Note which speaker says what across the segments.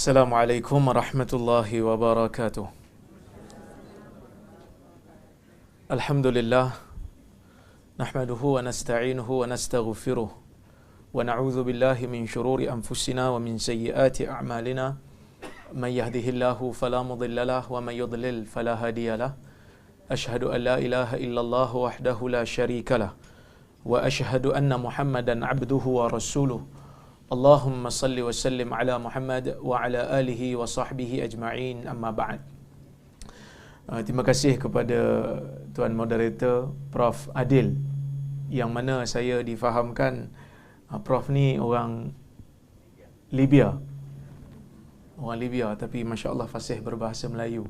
Speaker 1: Assalamualaikum warahmatullahi wabarakatuh. Alhamdulillah, nahmaduhu wa nasta'inuhu wa nastaghfiruh wa na'udzu billahi min shururi anfusina wa min sayyiati a'malina. Man yahdihillahu fala mudilla lahu wa man yudlil fala hadiyalah. Ashhadu an la ilaha illallah wahdahu la syarikalah wa ashhadu anna Muhammadan 'abduhu wa rasuluh. Allahumma salli wa sallim ala Muhammad wa ala alihi wa sahbihi ajma'in, amma ba'd. Terima kasih kepada Tuan Moderator Prof. Adil, yang mana saya difahamkan Prof ni orang Libya. Orang Libya, tapi Masya Allah fasih berbahasa Melayu.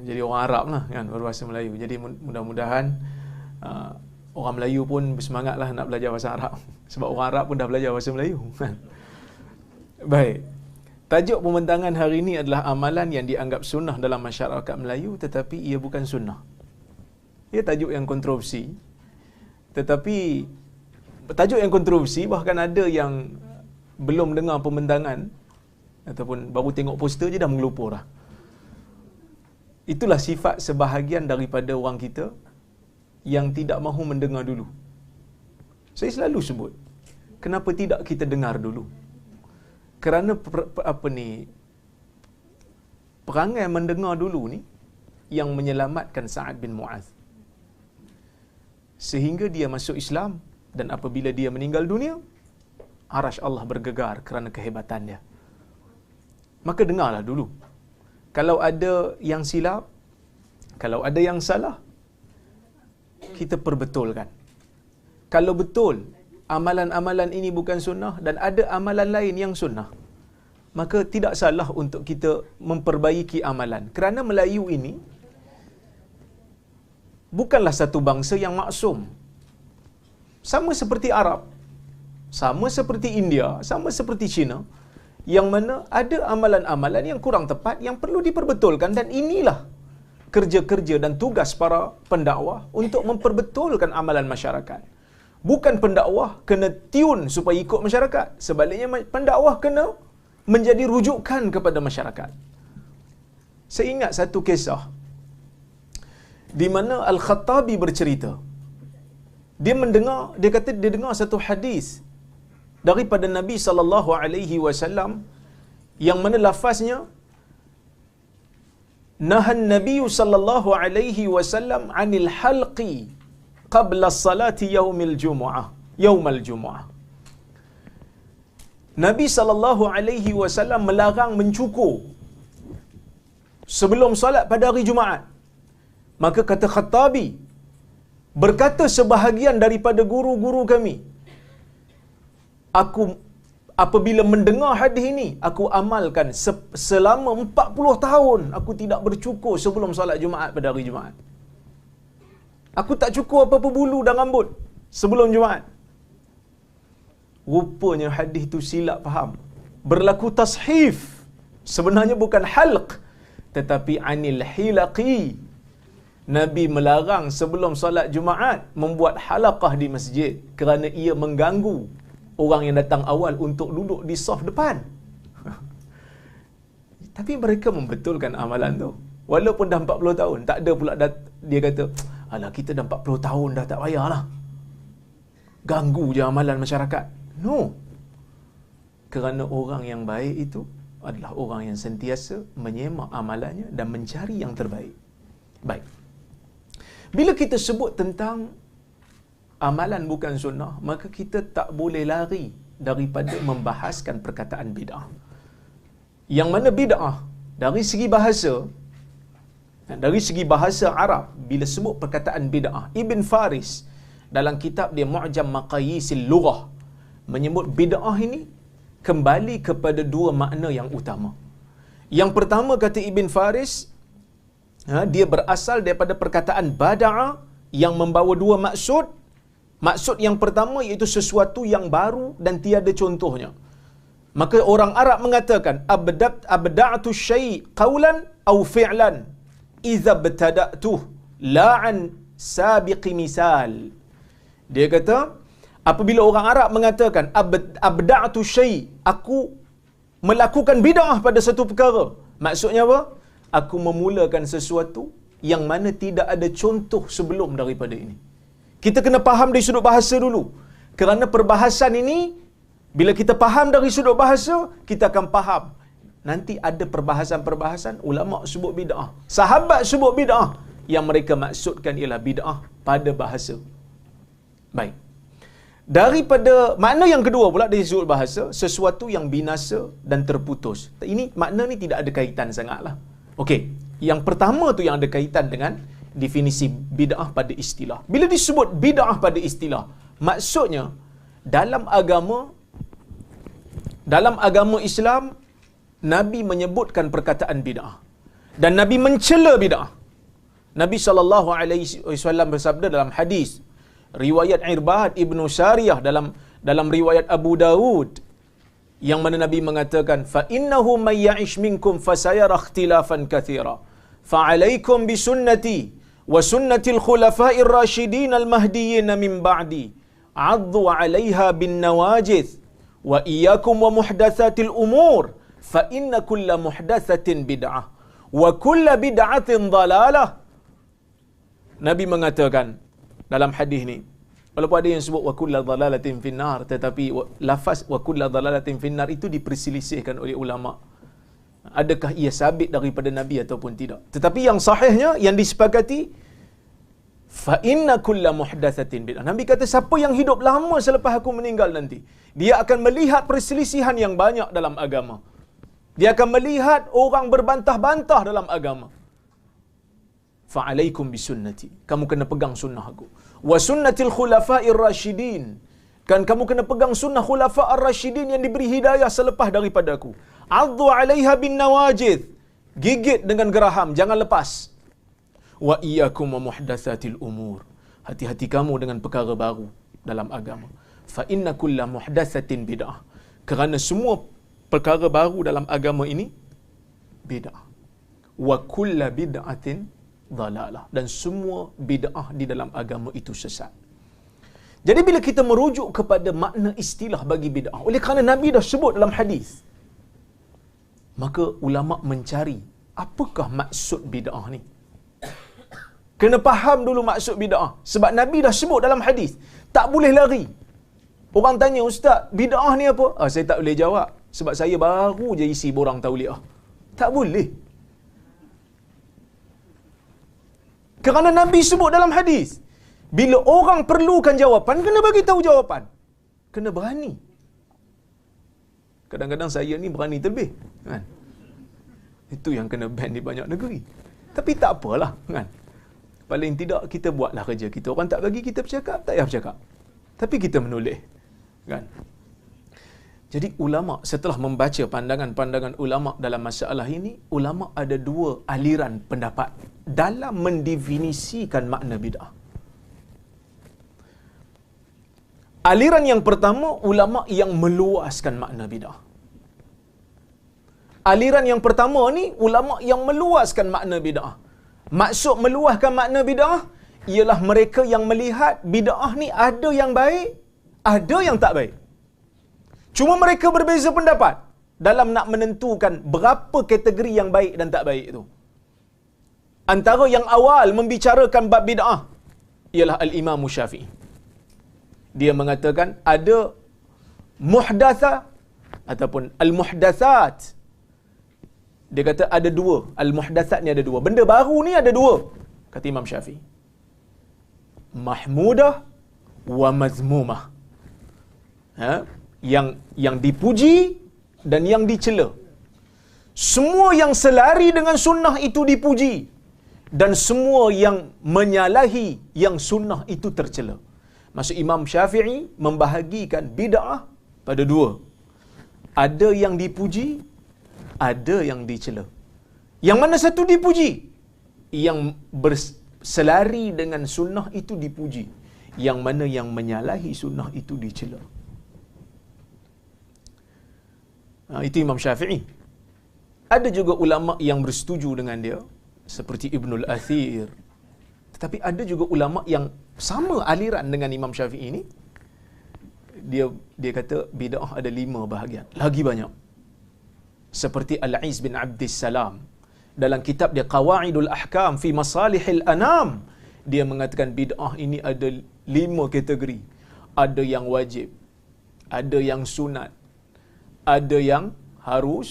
Speaker 1: Jadi orang Arab lah kan, berbahasa Melayu. Jadi mudah-mudahan orang Melayu pun bersemangatlah nak belajar bahasa Arab. Sebab orang Arab pun dah belajar bahasa Melayu. Baik. Tajuk pembentangan hari ini adalah amalan yang dianggap sunnah dalam masyarakat Melayu tetapi ia bukan sunnah. Ia tajuk yang kontroversi. Tetapi tajuk yang kontroversi, bahkan ada yang belum dengar pembentangan ataupun baru tengok poster je dah mengelupur dah. Itulah sifat sebahagian daripada orang kita yang tidak mahu mendengar dulu. Saya selalu sebut, kenapa tidak kita dengar dulu? Kerana perangai mendengar dulu ni yang menyelamatkan Sa'ad bin Mu'adh, sehingga dia masuk Islam, dan apabila dia meninggal dunia, arasy Allah bergegar kerana kehebatan dia. Maka dengarlah dulu. Kalau ada yang silap, kalau ada yang salah, kita perbetulkan. Kalau betul amalan-amalan ini bukan sunnah dan ada amalan lain yang sunnah, maka tidak salah untuk kita memperbaiki amalan. Kerana Melayu ini bukanlah satu bangsa yang maksum. Sama seperti Arab, sama seperti India, sama seperti Cina, yang mana ada amalan-amalan yang kurang tepat yang perlu diperbetulkan, dan inilah kerja-kerja dan tugas para pendakwah untuk memperbetulkan amalan masyarakat. Bukan pendakwah kena tune supaya ikut masyarakat. Sebaliknya pendakwah kena menjadi rujukan kepada masyarakat. Saya ingat satu kisah di mana Al-Khattabi bercerita. Dia kata dia dengar satu hadis daripada Nabi sallallahu alaihi wasallam yang mana lafaznya, nahan Nabi sallallahu alaihi wasallam 'anil halqi qabla salati yaumil jumu'ah. Nabi sallallahu alaihi wasallam melarang mencukur sebelum solat pada hari Jumaat. Maka kata Khattabi, berkata sebahagian daripada guru-guru kami, aku apabila mendengar hadis ini, aku amalkan selama 40 tahun aku tidak bercukur sebelum solat Jumaat pada hari Jumaat. Aku tak cukur apa-apa bulu dan rambut sebelum Jumaat. Rupanya hadis itu silap faham. Berlaku tashif. Sebenarnya bukan halq, tetapi anil hilaqi. Nabi melarang sebelum solat Jumaat membuat halaqah di masjid kerana ia mengganggu orang yang datang awal untuk duduk di saf depan. Tapi mereka membetulkan amalan tu. Walaupun dah 40 tahun, tak ada pula dia kata, alah kita dah 40 tahun dah, tak payahlah. Ganggu je amalan masyarakat. No. Kerana orang yang baik itu adalah orang yang sentiasa menyemak amalannya dan mencari yang terbaik. Baik. Bila kita sebut tentang amalan bukan sunnah, maka kita tak boleh lari daripada membahaskan perkataan bid'ah. Yang mana bid'ah dari segi bahasa Arab, bila sebut perkataan bid'ah, Ibn Faris dalam kitab dia Mu'jam Maqayisil Lughah menyebut bid'ah ini kembali kepada dua makna yang utama. Yang pertama, kata Ibn Faris, dia berasal daripada perkataan bada'a yang membawa dua maksud. Maksud yang pertama iaitu sesuatu yang baru dan tiada contohnya. Maka orang Arab mengatakan abda'tu syai' qawlan aw fi'lan idza btada'tuh la an sabiqi misal. Dia kata Apabila orang Arab mengatakan abda'tu syai', aku melakukan bid'ah pada satu perkara, maksudnya apa? Aku memulakan sesuatu yang mana tidak ada contoh sebelum daripada ini. Kita kena faham dari sudut bahasa dulu. Kerana perbahasan ini, bila kita faham dari sudut bahasa, kita akan faham. Nanti ada perbahasan-perbahasan, ulama' sebut bid'ah, sahabat sebut bid'ah, yang mereka maksudkan ialah bid'ah pada bahasa. Baik. Daripada makna yang kedua pula dari sudut bahasa, sesuatu yang binasa dan terputus. Ini makna ni tidak ada kaitan sangatlah. Okey, yang pertama tu yang ada kaitan dengan definisi bid'ah pada istilah. Bila disebut bid'ah pada istilah, maksudnya dalam agama Islam, Nabi menyebutkan perkataan bid'ah dan Nabi mencela bid'ah. Nabi SAW bersabda dalam hadis riwayat Irbad Ibnu Sariyah dalam riwayat Abu Dawud, yang mana Nabi mengatakan, fa innahu may ya'ish minkum fasayara ikhtilafan katsira fa 'alaikum bi sunnati wa sunnatil khulafa'ir rasyidin al mahdiyyin min ba'di 'addu 'alaiha bin nawajith wa iyyakum wa muhdatsatil umur fa inna kulla muhdatsatin bid'ah wa kulla bid'atin dhalalah. Nabi mengatakan dalam hadis ni, walaupun ada yang sebut wa kullu dhalalatin finnar, tetapi lafaz wa kullu dhalalatin finnar itu diperselisihkan oleh ulama. Adakah ia sabit daripada Nabi ataupun tidak? Tetapi yang sahihnya, yang disepakati, fa inna kulla muhdatsatin bid'ah. Nabi kata siapa yang hidup lama selepas aku meninggal nanti, dia akan melihat perselisihan yang banyak dalam agama. Dia akan melihat orang berbantah-bantah dalam agama. Fa alaikum bisunnati, kamu kena pegang sunnah aku. Wa sunnatil khulafa'ir rasyidin, kan kamu kena pegang sunnah khulafa'ir rasyidin yang diberi hidayah selepas daripada aku. Addu 'alaiha bin nawajid, gigit dengan geraham, jangan lepas. Wa iyyakum wa muhdatsatil umur, hati-hati kamu dengan perkara baru dalam agama. Fa inna kulla muhdatsatin bid'ah, kerana semua perkara baru dalam agama ini bid'ah. Wa kulla bid'atin dhalalah, dan semua bid'ah di dalam agama itu sesat. Jadi bila kita merujuk kepada makna istilah bagi bid'ah, oleh kerana Nabi dah sebut dalam hadis, maka ulama mencari apakah maksud bid'ah ni. Kena faham dulu maksud bid'ah, sebab Nabi dah sebut dalam hadis, tak boleh lari. Orang tanya, ustaz, bid'ah ni apa? Saya tak boleh jawab sebab saya baru je isi borang tauliah. Tak boleh. Kerana Nabi sebut dalam hadis, bila orang perlukan jawapan, kena bagi tahu jawapan. Kena berani. Kadang-kadang saya ni berani terlebih, kan? Itu yang kena ban di banyak negeri. Tapi tak apalah, kan? Paling tidak kita buatlah kerja kita. Orang tak bagi kita bercakap, tak payah bercakap. Tapi kita menulis, kan? Jadi ulama setelah membaca pandangan-pandangan ulama dalam masalah ini, ulama ada dua aliran pendapat dalam mendefinisikan makna bid'ah. Aliran yang pertama, ulama yang meluaskan makna bid'ah. Aliran yang pertama ni, ulama yang meluaskan makna bid'ah. Maksud meluaskan makna bid'ah ialah mereka yang melihat bid'ah ni ada yang baik, ada yang tak baik. Cuma mereka berbeza pendapat dalam nak menentukan berapa kategori yang baik dan tak baik itu. Antara yang awal membicarakan bab bid'ah ialah Al-Imam Syafi'i. Dia mengatakan ada muhdatsa ataupun al-muhdatsat. Dia kata ada dua. Al-muhdatsat ni ada dua. Benda baru ni ada dua, kata Imam Syafi'i. Mahmudah wa mazmumah. Yang dipuji dan yang dicela. Semua yang selari dengan sunnah itu dipuji, dan semua yang menyalahi yang sunnah itu tercela. Maksud Imam Syafi'i membahagikan bid'ah pada dua. Ada yang dipuji, ada yang dicela. Yang mana satu dipuji? Yang berselari dengan sunnah itu dipuji. Yang mana yang menyalahi sunnah itu dicela. Itu Imam Syafi'i. Ada juga ulama yang bersetuju dengan dia, seperti Ibnul Athir. Tetapi ada juga ulama yang sama aliran dengan Imam Syafi'i ini, dia kata bid'ah ada 5 bahagian. Lagi banyak. Seperti Al-Iz bin Abdis Salam dalam kitab dia Qawaidul Ahkam fi Masalihil Anam, dia mengatakan bid'ah ini ada 5 kategori. Ada yang wajib, ada yang sunat, ada yang harus,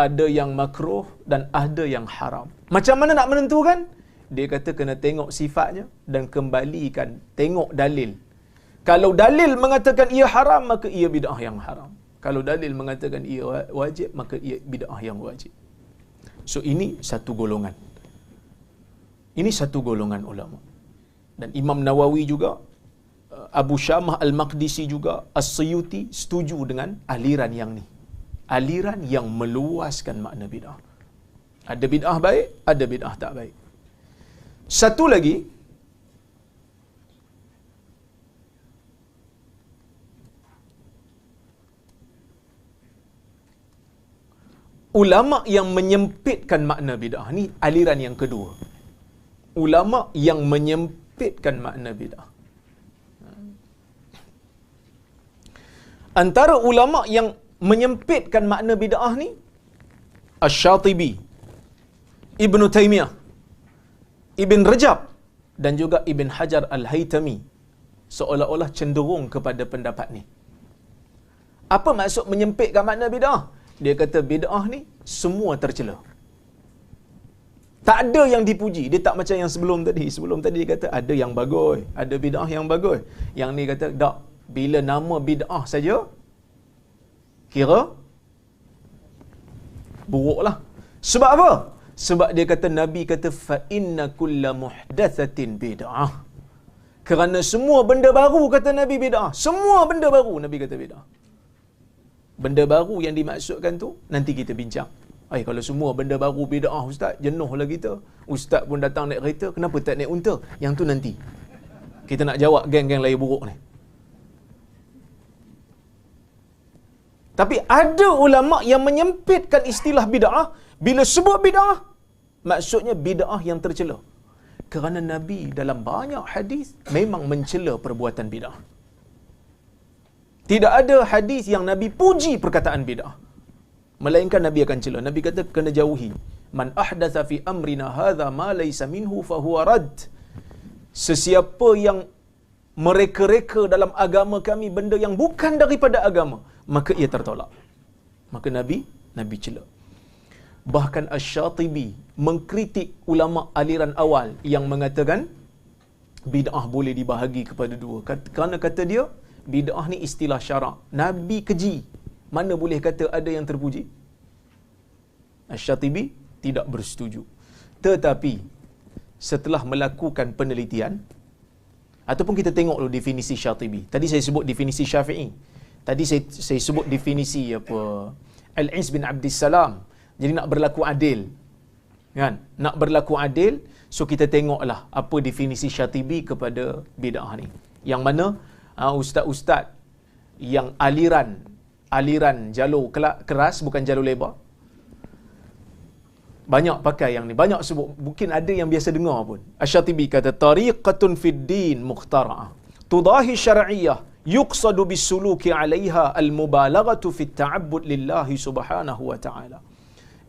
Speaker 1: ada yang makruh, dan ada yang haram. Macam mana nak menentukan? Dia kata kena tengok sifatnya dan kembalikan, tengok dalil. Kalau dalil mengatakan ia haram, maka ia bid'ah yang haram. Kalau dalil mengatakan ia wajib, maka ia bid'ah yang wajib. So ini satu golongan. Ini satu golongan ulama. Dan Imam Nawawi juga, Abu Syamah Al-Maqdisi juga, As-Suyuti setuju dengan aliran yang ni. Aliran yang meluaskan makna bid'ah. Ada bid'ah baik, ada bid'ah tak baik. Satu lagi, ulama yang menyempitkan makna bid'ah. Ni aliran yang kedua. Ulama yang menyempitkan makna bid'ah. Antara ulama yang menyempitkan makna bid'ah ni, Asy-Syatibi, Ibn Taymiyah, Ibn Rajab, dan juga Ibn Hajar Al-Haytami seolah-olah cenderung kepada pendapat ni. Apa maksud menyempitkan makna bid'ah? Dia kata bid'ah ni semua tercela. Tak ada yang dipuji. Dia tak macam yang sebelum tadi. Sebelum tadi dia kata ada yang bagus, ada bid'ah yang bagus. Yang ni kata tak. Bila nama bid'ah saja, kira buruklah. Sebab apa? Sebab dia kata, Nabi kata fa inna kulla muhdatsatin bid'ah. Kerana semua benda baru, kata Nabi, bid'ah. Semua benda baru Nabi kata bid'ah. Benda baru yang dimaksudkan tu nanti kita bincang. Kalau semua benda baru bid'ah, ustaz, jenuhlah kita. Ustaz pun datang naik kereta, kenapa tak naik unta? Yang tu nanti kita nak jawab geng-geng layar buruk ni. Tapi ada ulama yang menyempitkan istilah bid'ah. Bila sebut bid'ah, maksudnya bid'ah yang tercela. Kerana Nabi dalam banyak hadis memang mencela perbuatan bid'ah. Tidak ada hadis yang Nabi puji perkataan bid'ah, melainkan Nabi akan cela. Nabi kata kena jauhi. Man ahdatha fi amrina hadha ma laysa minhu fahuwa rad. Sesiapa yang mereka-reka dalam agama kami benda yang bukan daripada agama, maka ia tertolak. Maka Nabi cela. Bahkan Asy-Syatibi mengkritik ulama aliran awal yang mengatakan bid'ah boleh dibahagi kepada dua. Kerana kata dia, bid'ah ni istilah syarak. Nabi keji. Mana boleh kata ada yang terpuji? Asy-Syatibi tidak bersetuju. Tetapi setelah melakukan penelitian, ataupun kita tengok dulu definisi Syatibi. Tadi saya sebut definisi Syafi'i. Tadi saya sebut definisi Al-Iz bin Abdis Salam. Jadi nak berlaku adil. Kan? Nak berlaku adil, so kita tengoklah apa definisi Syatibi kepada bid'ah ni. Yang mana ustaz-ustaz yang aliran jalur keras, bukan jalur lebar, banyak pakai yang ni, banyak sebut. Mungkin ada yang biasa dengar pun. Asy-Syatibi kata tariqatun fid din mukhtara'ah tudahi syar'iyyah yuqsadu bisuluki 'alaiha al-mubalaghatu fit ta'abbud lillahi subhanahu wa ta'ala.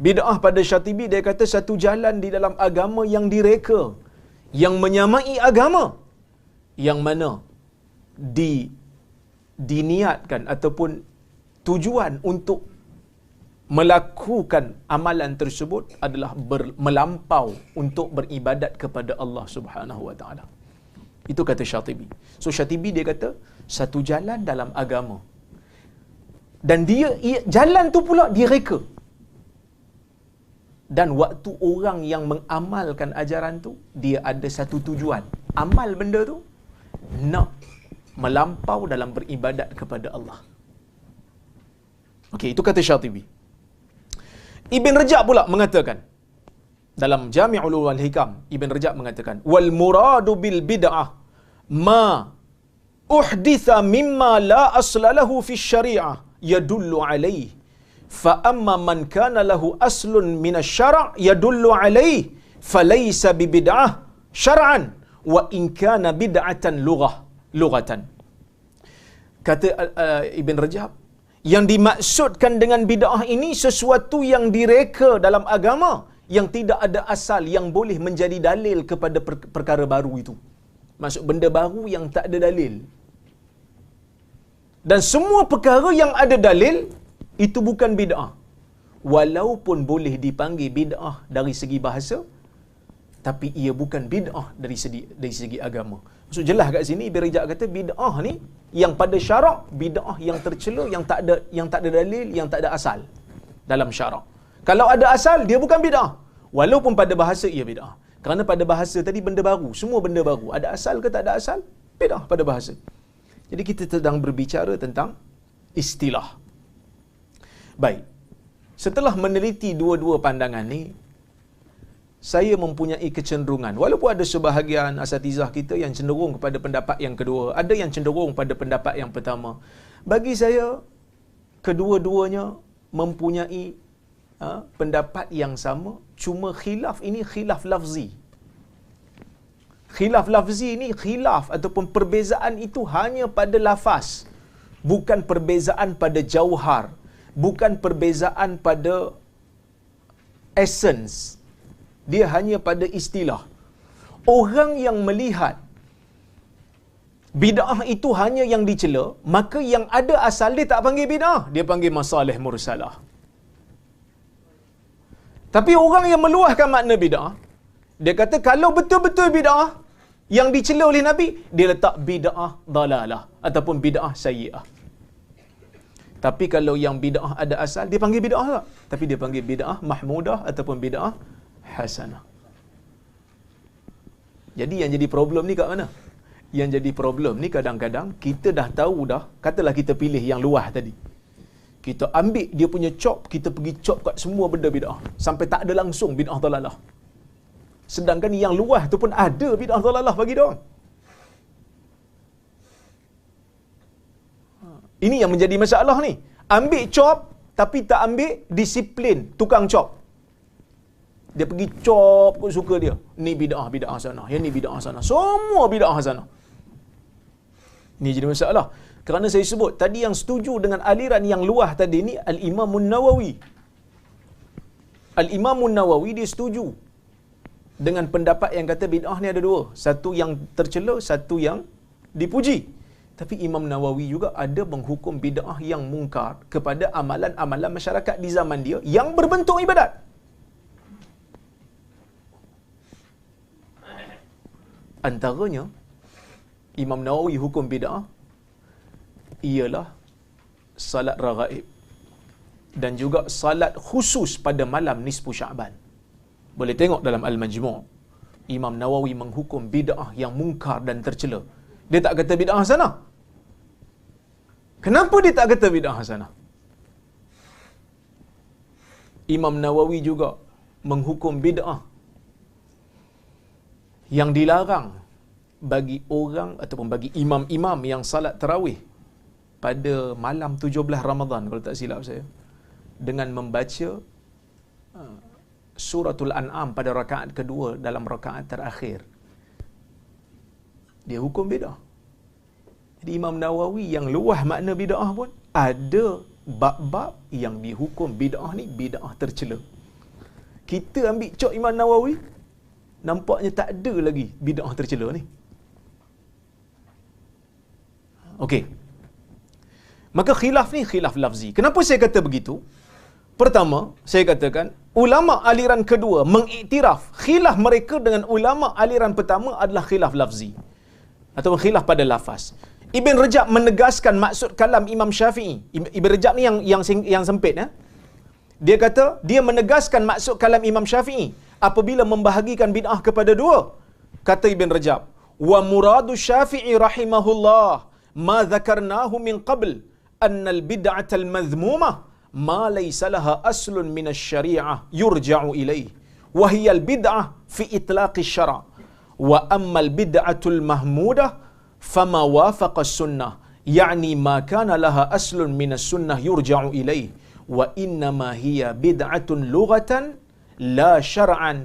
Speaker 1: Bid'ah pada Syatibi, dia kata satu jalan di dalam agama yang direka, yang menyamai agama, yang mana diniatkan ataupun tujuan untuk melakukan amalan tersebut adalah melampau untuk beribadat kepada Allah Subhanahu wa taala. Itu kata Syatibi. So Syatibi dia kata satu jalan dalam agama, dan jalan tu pula direka. Dan waktu orang yang mengamalkan ajaran tu, dia ada satu tujuan. Amal benda tu nak melampau dalam beribadat kepada Allah. Okey, itu kata Syatibi. Ibn Rajab pula mengatakan dalam Jami'ul Ulum wal Hikam, Ibn Rajab mengatakan wal muradu bil bid'ah ma uhditha mimma la asla lahu fi syari'ah yadullu alaihi fa amma man kana lahu aslun min asy-syara' yadullu alaihi falaysa bi bid'ah syar'an wa in kana bid'atan lughatan. Kata Ibn Rajab, yang dimaksudkan dengan bid'ah ini sesuatu yang direka dalam agama, yang tidak ada asal yang boleh menjadi dalil kepada perkara baru itu. Maksud benda baru yang tak ada dalil. Dan semua perkara yang ada dalil itu bukan bid'ah. Walaupun boleh dipanggil bid'ah dari segi bahasa, tapi ia bukan bid'ah dari segi agama. Maksud jelas kat sini Ibn Rajab kata bid'ah ni yang pada syarak, bid'ah yang tercela, yang tak ada dalil, yang tak ada asal dalam syarak. Kalau ada asal, dia bukan bid'ah. Walaupun pada bahasa ia bid'ah. Kerana pada bahasa tadi benda baru, semua benda baru. Ada asal ke tak ada asal? Bid'ah pada bahasa. Jadi kita sedang berbicara tentang istilah. Baik. Setelah meneliti dua-dua pandangan ni, saya mempunyai kecenderungan, walaupun ada sebahagian asatizah kita yang cenderung kepada pendapat yang kedua, ada yang cenderung pada pendapat yang pertama. Bagi saya, kedua-duanya mempunyai pendapat yang sama, cuma khilaf ini khilaf lafzi. Khilaf lafzi ini khilaf ataupun perbezaan itu hanya pada lafaz, bukan perbezaan pada jauhar, bukan perbezaan pada essence. Dia hanya pada istilah. Orang yang melihat bid'ah itu hanya yang dicela, maka yang ada asal dia tak panggil bid'ah, dia panggil masalih mursalah. Tapi orang yang meluahkan makna bid'ah, dia kata kalau betul-betul bid'ah yang dicela oleh Nabi, dia letak bid'ah dalalah ataupun bid'ah sayyi'ah. Tapi kalau yang bid'ah ada asal, dia panggil bid'ah tak? Tapi dia panggil bid'ah mahmudah ataupun bid'ah hasanah. Jadi yang jadi problem ni kat mana? Yang jadi problem ni kadang-kadang kita dah tahu dah, katalah kita pilih yang luah tadi. Kita ambil dia punya chop, kita pergi chop kat semua benda bid'ah. Sampai tak ada langsung bid'ah dalalah. Sedangkan yang luah tu pun ada bid'ah dalalah bagi dia orang. Ini yang menjadi masalah ni. Ambil chop tapi tak ambil disiplin tukang chop. Dia pergi chop kot suka dia. Ni bid'ah sana. Yang ni bid'ah sana. Semua bid'ah sana. Ini jadi masalah. Kerana saya sebut tadi yang setuju dengan aliran yang luah tadi ni Al-Imamun Nawawi. Al-Imamun Nawawi dia setuju dengan pendapat yang kata bid'ah ni ada dua. Satu yang tercela, satu yang dipuji. Tapi Imam Nawawi juga ada menghukum bid'ah yang mungkar kepada amalan-amalan masyarakat di zaman dia yang berbentuk ibadat. Antaranya Imam Nawawi hukum bid'ah ialah salat raghaib dan juga salat khusus pada malam nisfu Sya'ban. Boleh tengok dalam Al-Majmu'. Imam Nawawi menghukum bid'ah yang mungkar dan tercela. Dia tak kata bid'ah hasanah. Kenapa dia tak kata bid'ah hasanah? Imam Nawawi juga menghukum bid'ah yang dilarang bagi orang ataupun bagi imam-imam yang salat tarawih pada malam 17 Ramadan kalau tak silap saya, dengan membaca suratul An'am pada rakaat kedua dalam rakaat terakhir. Dia hukum bid'ah. Jadi Imam Nawawi yang luah makna bid'ah pun ada bab-bab yang dihukum bid'ah ni bid'ah tercela. Kita ambil cok Imam Nawawi, nampaknya tak ada lagi bid'ah tercela ni. Okey. Maka khilaf ni khilaf lafzi. Kenapa saya kata begitu? Pertama, saya katakan ulama aliran kedua mengiktiraf khilaf mereka dengan ulama aliran pertama adalah khilaf lafzi atau khilaf pada lafaz. Ibn Rajab menegaskan maksud kalam Imam Syafi'i. Ibn Rajab ni yang sempit ya. Dia kata dia menegaskan maksud kalam Imam Syafi'i apabila membahagikan bid'ah kepada dua. Kata Ibn Rajab, wa muradu Syafi'i rahimahullah ma dzakarnahu min qabl anna al-bid'ata al-madhmumah ma laysa laha aslun min asy-syari'ah yurja'u ilayh wa hiya al-bid'ah fi itlaq asy-syara' wa amma al-bid'atu al-mahmudah fama wafaqa as-sunnah yani ma kana laha aslun min as-sunnah yurja'u ilayh wa inna ma hiya bid'atun lughatan la syar'an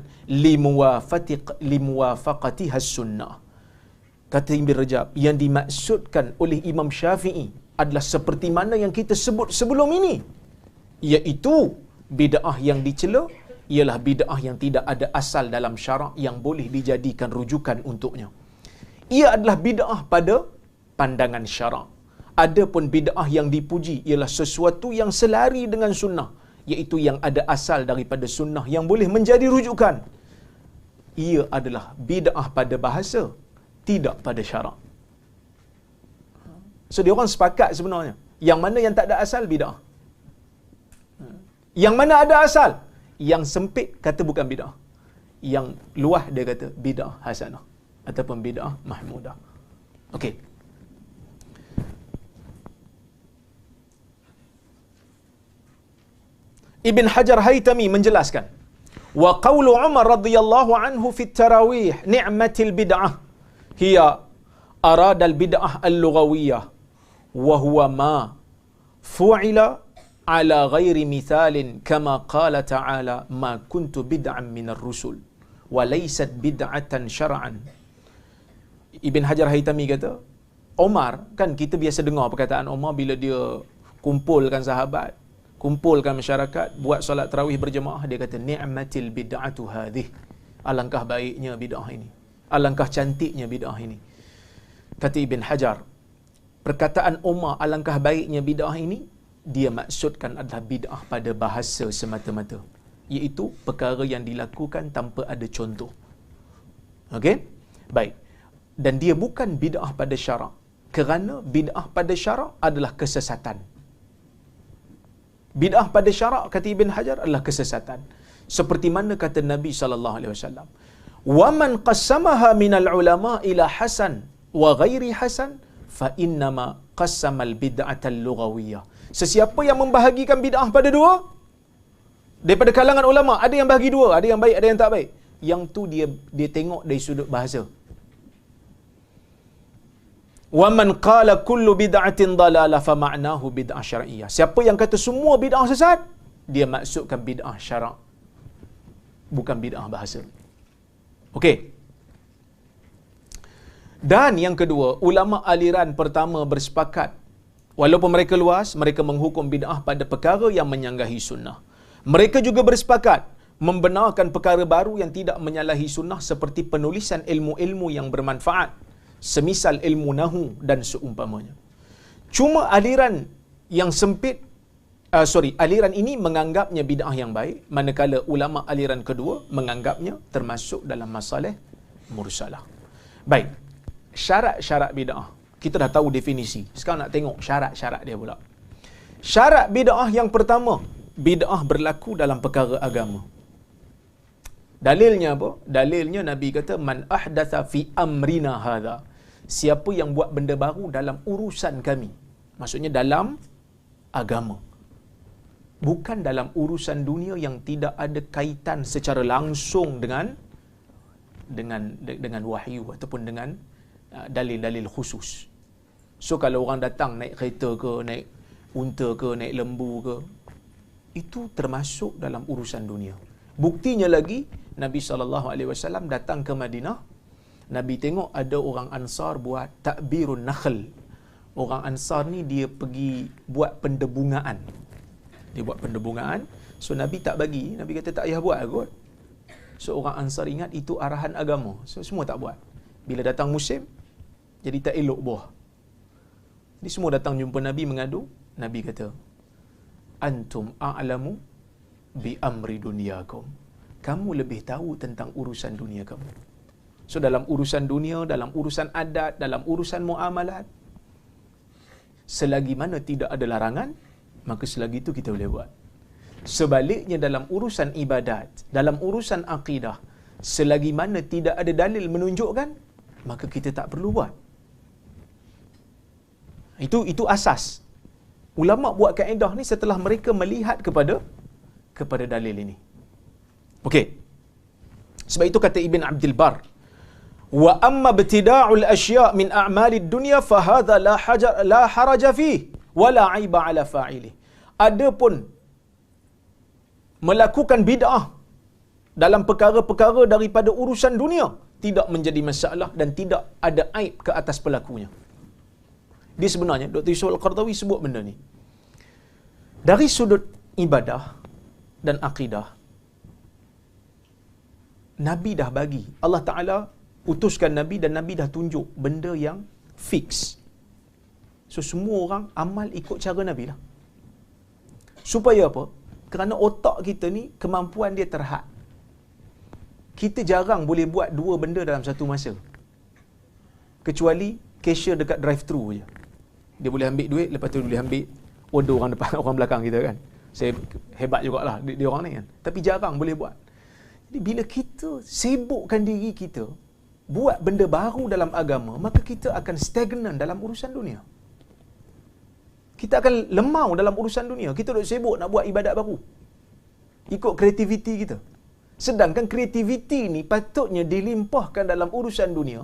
Speaker 1: limuwafaqatiha as-sunnah. Kata Ibn Rajab, yang dimaksudkan oleh Imam Syafi'i adalah seperti mana yang kita sebut sebelum ini, iaitu bid'ah yang dicela ialah bid'ah yang tidak ada asal dalam syarak yang boleh dijadikan rujukan untuknya. Ia adalah bid'ah pada pandangan syarak. Adapun bid'ah yang dipuji ialah sesuatu yang selari dengan sunnah, iaitu yang ada asal daripada sunnah yang boleh menjadi rujukan. Ia adalah bid'ah pada bahasa, tidak pada syarak. So dia orang sepakat sebenarnya, yang mana yang tak ada asal bid'ah, yang mana ada asal, yang sempit kata bukan bid'ah, yang luah dia kata bid'ah hasanah ataupun bid'ah mahmudah. Okey. Ibn Hajar Haytami menjelaskan, wa qawlu Umar radhiyallahu anhu fi tarawih ni'matil bid'ah hiya arada al bid'ah al lughawiyah wa huwa ma fu'ila ala ghairi mithalin kama qala ta'ala ma kuntu bid'an minar rusul wa laysat bid'atan syar'an. Ibn Hajar Haytami kata, Umar, kan kita biasa dengar perkataan Umar bila dia kumpulkan sahabat, kumpulkan masyarakat, buat solat tarawih berjemaah, dia kata ni'matil bid'atu hadhih, alangkah baiknya bid'ah ini, alangkah cantiknya bid'ah ini. Kata Ibn Hajar, perkataan Umar alangkah baiknya bid'ah ini, dia maksudkan adalah bid'ah pada bahasa semata-mata, iaitu perkara yang dilakukan tanpa ada contoh. Okey? Baik. Dan dia bukan bid'ah pada syarak, kerana bid'ah pada syarak adalah kesesatan. Bid'ah pada syarak, kata Ibn Hajar, adalah kesesatan. Seperti mana kata Nabi SAW, wa man qassamaha minal ulama ila hasan wa ghairi hasan fa innama qassamal bid'atal lughawiyah. Sesiapa yang membahagikan bid'ah pada dua, daripada kalangan ulama, ada yang bahagi dua, ada yang baik, ada yang tak baik. Yang tu dia tengok dari sudut bahasa. Wa man qala kullu bid'atin dalalah fa ma'nahu bid'ah syar'iyyah. Siapa yang kata semua bid'ah sesat, dia maksudkan bid'ah syarak, bukan bid'ah bahasa. Okey. Dan yang kedua, ulama aliran pertama bersepakat, walaupun mereka luas, mereka menghukum bid'ah pada perkara yang menyanggahi sunnah. Mereka juga bersepakat membenarkan perkara baru yang tidak menyalahi sunnah, seperti penulisan ilmu-ilmu yang bermanfaat, semisal ilmu nahu dan seumpamanya. Cuma aliran yang sempit, aliran ini menganggapnya bid'ah yang baik, manakala ulama aliran kedua menganggapnya termasuk dalam masalah mursalah. Baik, syarat-syarat bid'ah kita dah tahu definisi. Sekarang nak tengok syarat-syarat dia pula. Syarat bid'ah yang pertama, bid'ah berlaku dalam perkara agama. Dalilnya apa? Dalilnya Nabi kata, man ahdatha fi amrina hadha, siapa yang buat benda baru dalam urusan kami. Maksudnya dalam agama, bukan dalam urusan dunia yang tidak ada kaitan secara langsung dengan wahyu ataupun dengan dalil-dalil khusus. So kalau orang datang naik kereta ke, naik unta ke, naik lembu ke, itu termasuk dalam urusan dunia. Buktinya lagi, Nabi SAW datang ke Madinah, Nabi tengok ada orang Ansar buat takbirun nakhl. Orang Ansar ni dia pergi buat pendebungaan. Dia buat pendebungaan. So Nabi tak bagi. Nabi kata tak payah buat kot. So orang Ansar ingat itu arahan agama. So semua tak buat. Bila datang musim, jadi tak elok buah. Jadi semua datang jumpa Nabi mengadu. Nabi kata, antum a'lamu bi amri dunyakum. Kamu lebih tahu tentang urusan dunia kamu. So dalam urusan dunia, dalam urusan adat, dalam urusan muamalat, selagi mana tidak ada larangan, maka selagi itu kita boleh buat. Sebaliknya dalam urusan ibadat, dalam urusan akidah, selagi mana tidak ada dalil menunjukkan, maka kita tak perlu buat. Itu asas. Ulama buat kaedah ni setelah mereka melihat kepada dalil ini. Okey. Sebab itu kata Ibn Abdul Bar, wa amma ibtida'ul asya' min a'malid dunya fa hadha la haraja fihi wa la 'aiba 'ala fa'ilih. Adapun melakukan bid'ah dalam perkara-perkara daripada urusan dunia tidak menjadi masalah dan tidak ada aib ke atas pelakunya. Dia sebenarnya, Dr. Yusuf Al-Qaradawi sebut benda ni. Dari sudut ibadah dan akidah, Nabi dah bagi. Allah Ta'ala utuskan Nabi dan Nabi dah tunjuk benda yang fix. So, semua orang amal ikut cara Nabi lah. Supaya apa? Kerana otak kita ni, kemampuan dia terhad. Kita jarang boleh buat dua benda dalam satu masa. Kecuali cashier dekat drive-thru je. Dia boleh ambil duit, lepas tu dia boleh ambil order orang depan, orang belakang kita kan. Saya hebat jugalah dia orang ni kan. Tapi jarang boleh buat. Jadi bila kita sibukkan diri kita buat benda baru dalam agama, maka kita akan stagnan dalam urusan dunia. Kita akan lemau dalam urusan dunia. Kita duk sibuk nak buat ibadat baru. Ikut kreativiti kita. Sedangkan kreativiti ni patutnya dilimpahkan dalam urusan dunia.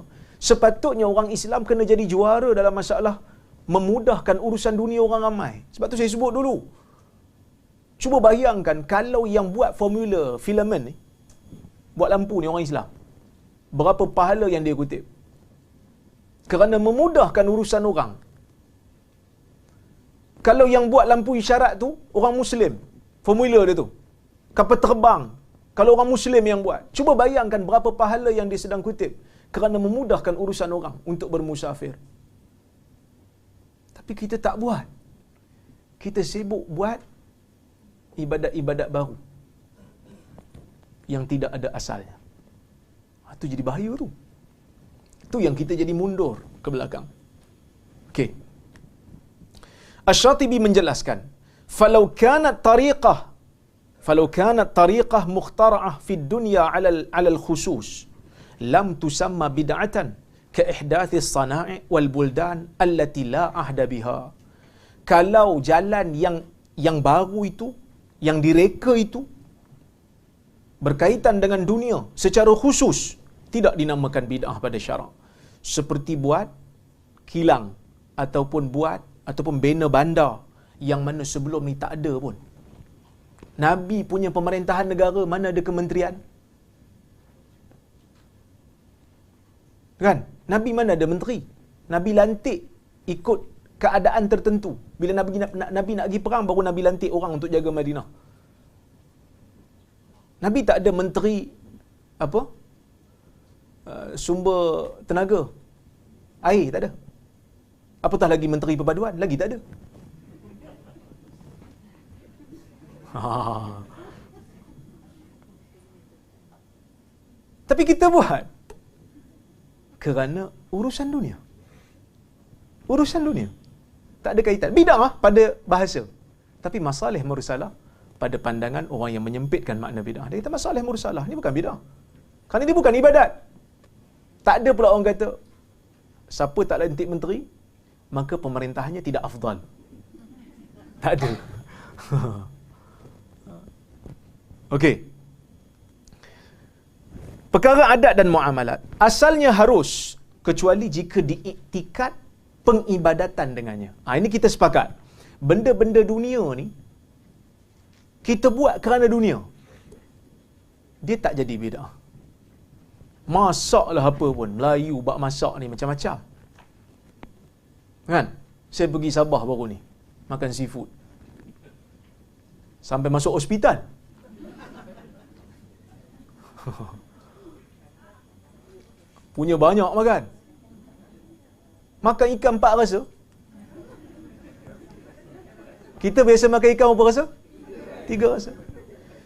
Speaker 1: Sepatutnya orang Islam kena jadi juara dalam masalah memudahkan urusan dunia orang ramai. Sebab tu saya sebut dulu. Cuba bayangkan kalau yang buat formula filament ni, buat lampu ni orang Islam, berapa pahala yang dia kutip. Kerana memudahkan urusan orang. Kalau yang buat lampu isyarat tu, orang Muslim, formula dia tu, kapal terbang, kalau orang Muslim yang buat, cuba bayangkan berapa pahala yang dia sedang kutip kerana memudahkan urusan orang untuk bermusafir. Tapi kita tak buat. Kita sibuk buat ibadat-ibadat baru yang tidak ada asalnya. Itu jadi bahaya tu. Itu yang kita jadi mundur ke belakang. Okey. Asy-Syatibi menjelaskan, falau kanat tariqah mukhtara'ah fi dunya 'ala al-khusus lam tusamma bid'atan ka ihdathi as-sana'i' wal buldan allati la ahda biha. Kalau jalan yang baru itu, yang direka itu berkaitan dengan dunia secara khusus, tidak dinamakan bid'ah pada syarak. Seperti buat kilang ataupun bina bandar yang mana sebelum ni tak ada pun. Nabi punya pemerintahan negara mana ada kementerian? Kan? Nabi mana ada menteri? Nabi lantik ikut keadaan tertentu. Bila Nabi nak pergi perang, baru Nabi lantik orang untuk jaga Madinah. Nabi tak ada menteri sumber tenaga, air tak ada. Apatah lagi menteri perpaduan, lagi tak ada. Tapi kita buat kerana urusan dunia. Urusan dunia. Tak ada kaitan. Bid'ah pada bahasa. Tapi masalih mursalah pada pandangan orang yang menyempitkan makna bid'ah. Dia kata masalih mursalah ni bukan bid'ah. Kerana dia bukan ibadat. Tak ada pula orang kata siapa tak lantik menteri, maka pemerintahannya tidak afdal. Tak ada. Okey. Perkara adat dan muamalat asalnya harus, kecuali jika diiktikad pengibadatan dengannya. Ini kita sepakat. Benda-benda dunia ni kita buat kerana dunia, dia tak jadi bid'ah. Masaklah apa pun, Melayu bak masak ni macam-macam. Kan? Saya pergi Sabah baru ni, makan seafood. Sampai masuk hospital. Punya banyak makan. Makan ikan 4 rasa. Kita biasa makan ikan berapa rasa? 3 rasa.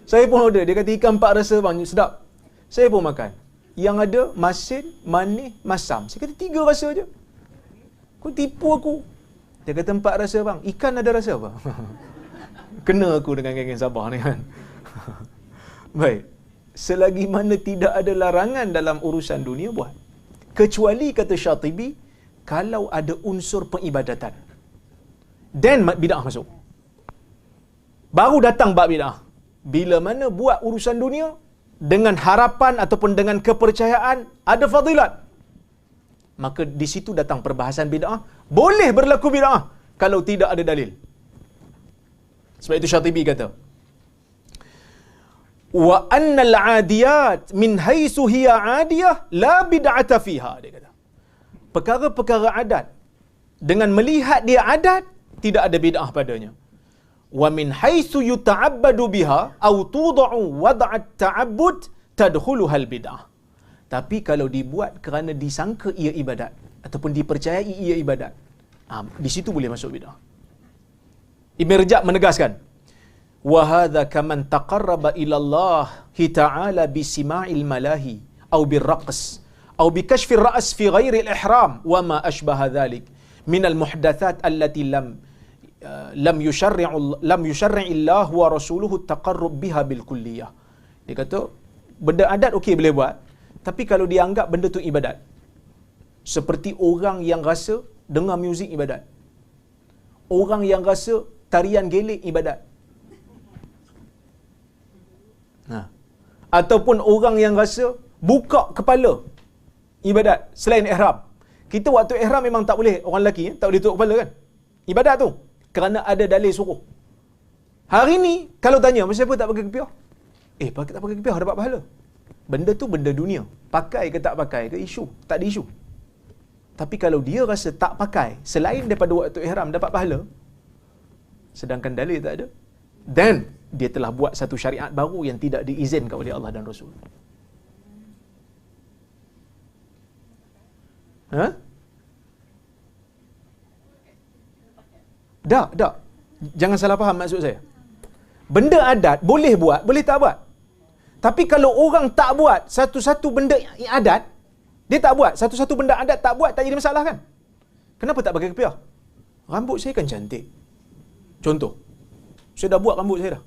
Speaker 1: Saya pun order, dia kata ikan 4 rasa bang, sedap. Saya pun makan. Yang ada masin, manis, masam. Saya kata 3 rasa je. Kau tipu aku. Dia kata 4 rasa bang. Ikan ada rasa apa? Kena aku dengan geng-geng Sabah ni kan. Baik. Selagi mana tidak ada larangan dalam urusan dunia, buat. Kecuali kata Syatibi, kalau ada unsur pengibadatan, then bid'ah masuk. Baru datang bab bid'ah. Bila mana buat urusan dunia dengan harapan ataupun dengan kepercayaan ada fadilat, maka di situ datang perbahasan bid'ah. Boleh berlaku bid'ah kalau tidak ada dalil. Sebab itu Syatibi kata, wa annal 'adiyat min haitsu hiya 'adiyah la bid'ata fiha. Dia kata perkara-perkara adat dengan melihat dia adat, tidak ada bid'ah padanya. Wa min haitsu yuta'abbadu biha aw tud'u wad'at ta'abbud tadkhuluha al-bid'ah. Tapi kalau dibuat kerana disangka ia ibadat ataupun dipercayai ia ibadat, di situ boleh masuk bid'ah. Ibn Rajab menegaskan, wa hadza kaman taqarraba ila Allah ta'ala bi sima'il malahi aw birraqs aw bi kashfi ar-ra's fi ghairi al-ihram wa ma ashbaha dhalik min al-muhdathat allati lam yusyarri' Allah wa rasuluhu at-taqarrub biha bil kulliyah. Dia kata benda adat okey boleh buat, tapi kalau dia anggap benda tu ibadat, seperti orang yang rasa dengar muzik ibadat, orang yang rasa tarian gelik ibadat, ataupun orang yang rasa buka kepala ibadat selain ihram. Kita waktu ihram memang tak boleh, orang lelaki tak boleh tutup kepala kan, ibadat tu kerana ada dalil suruh. Hari ni kalau tanya kenapa tak pakai kepiah, tak pakai kepiah dapat pahala. Benda tu benda dunia, pakai ke tak pakai ke isu, tak ada isu. Tapi kalau dia rasa tak pakai selain daripada waktu ihram dapat pahala, sedangkan dalil tak ada, dan dia telah buat satu syariat baru yang tidak diizinkan oleh Allah dan Rasul. Tak. Jangan salah faham maksud saya. Benda adat boleh buat, boleh tak buat. Tapi kalau orang tak buat satu-satu benda adat, dia tak buat satu-satu benda adat, tak buat, tak jadi masalah kan? Kenapa tak pakai kepiah? Rambut saya kan cantik. Contoh, saya dah buat rambut saya dah.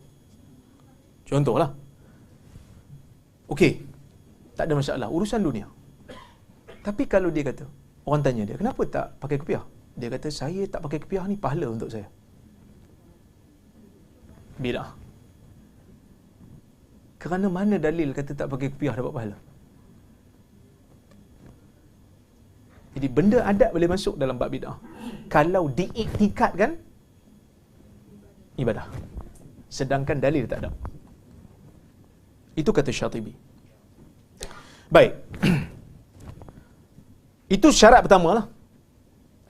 Speaker 1: Contohlah. Okey, tak ada masalah, urusan dunia. Tapi kalau dia kata, orang tanya dia, kenapa tak pakai kepiah? Dia kata, saya tak pakai kepiah ni pahala untuk saya. Bid'ah. Kerana mana dalil kata tak pakai kepiah dapat pahala? Jadi benda adat boleh masuk dalam bab bid'ah kalau diiktikadkan ibadah, sedangkan dalil tak ada. Itu kata Syatibi. Baik. Itu syarat pertama lah.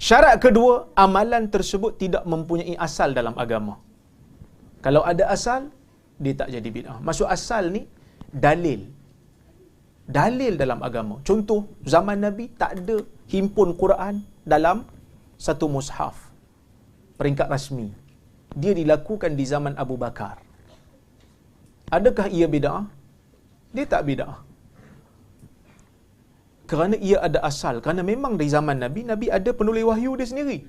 Speaker 1: Syarat kedua, amalan tersebut tidak mempunyai asal dalam agama. Kalau ada asal, dia tak jadi bid'ah. Maksud asal ni dalil. Dalil dalam agama. Contoh, zaman Nabi tak ada himpun Quran dalam satu mushaf, peringkat rasmi. Dia dilakukan di zaman Abu Bakar. Adakah ia bid'ah? Dia tak bid'ah. Kerana ia ada asal. Kerana memang dari zaman Nabi, Nabi ada penulis wahyu dia sendiri.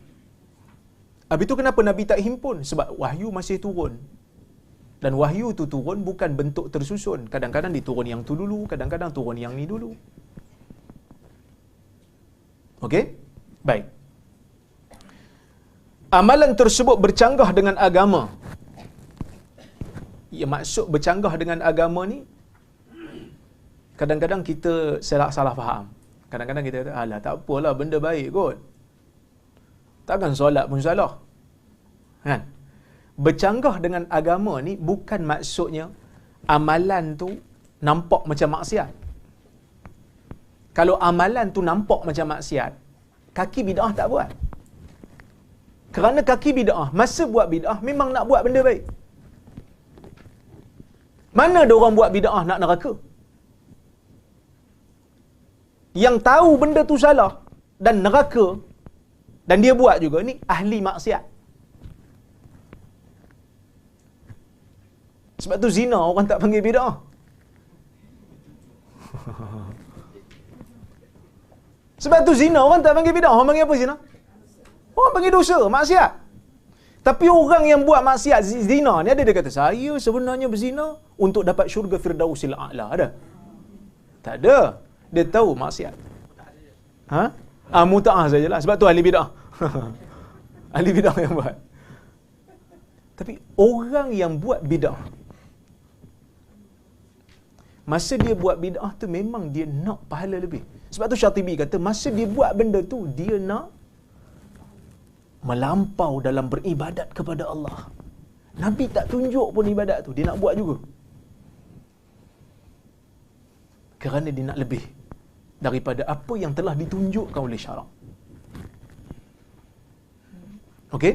Speaker 1: Habis itu kenapa Nabi tak himpun? Sebab wahyu masih turun. Dan wahyu itu turun bukan bentuk tersusun. Kadang-kadang diturun yang tu dulu, kadang-kadang turun yang ni dulu. Okey? Baik. Amalan tersebut bercanggah dengan agama. Ya, maksud bercanggah dengan agama ni, kadang-kadang kita salah faham. Kadang-kadang kita kata, alah tak apalah, benda baik kot. Takkan solat pun salah. Kan? Bercanggah dengan agama ni bukan maksudnya amalan tu nampak macam maksiat. Kalau amalan tu nampak macam maksiat, kaki bid'ah tak buat. Kerana kaki bid'ah, masa buat bid'ah memang nak buat benda baik. Mana ada orang buat bid'ah nak neraka? Yang tahu benda tu salah dan neraka, dan dia buat juga, ni ahli maksiat. Sebab tu zina orang tak panggil bid'ah. Sebab tu zina orang tak panggil bid'ah. Orang panggil apa zina? Orang panggil dosa, maksiat. Tapi orang yang buat maksiat zina ni, ada dia kata, saya sebenarnya berzina untuk dapat syurga Firdausil A'la. Ada? Tak ada. Dia tahu maksiat. Muta'ah sajalah. Sebab tu ahli bid'ah. Ahli bid'ah yang buat. Tapi orang yang buat bid'ah, masa dia buat bid'ah tu memang dia nak pahala lebih. Sebab tu Syatibi kata, masa dia buat benda tu, dia nak melampau dalam beribadat kepada Allah. Nabi tak tunjuk pun ibadat tu, dia nak buat juga. Kerana dia nak lebih daripada apa yang telah ditunjukkan oleh syarak. Okey?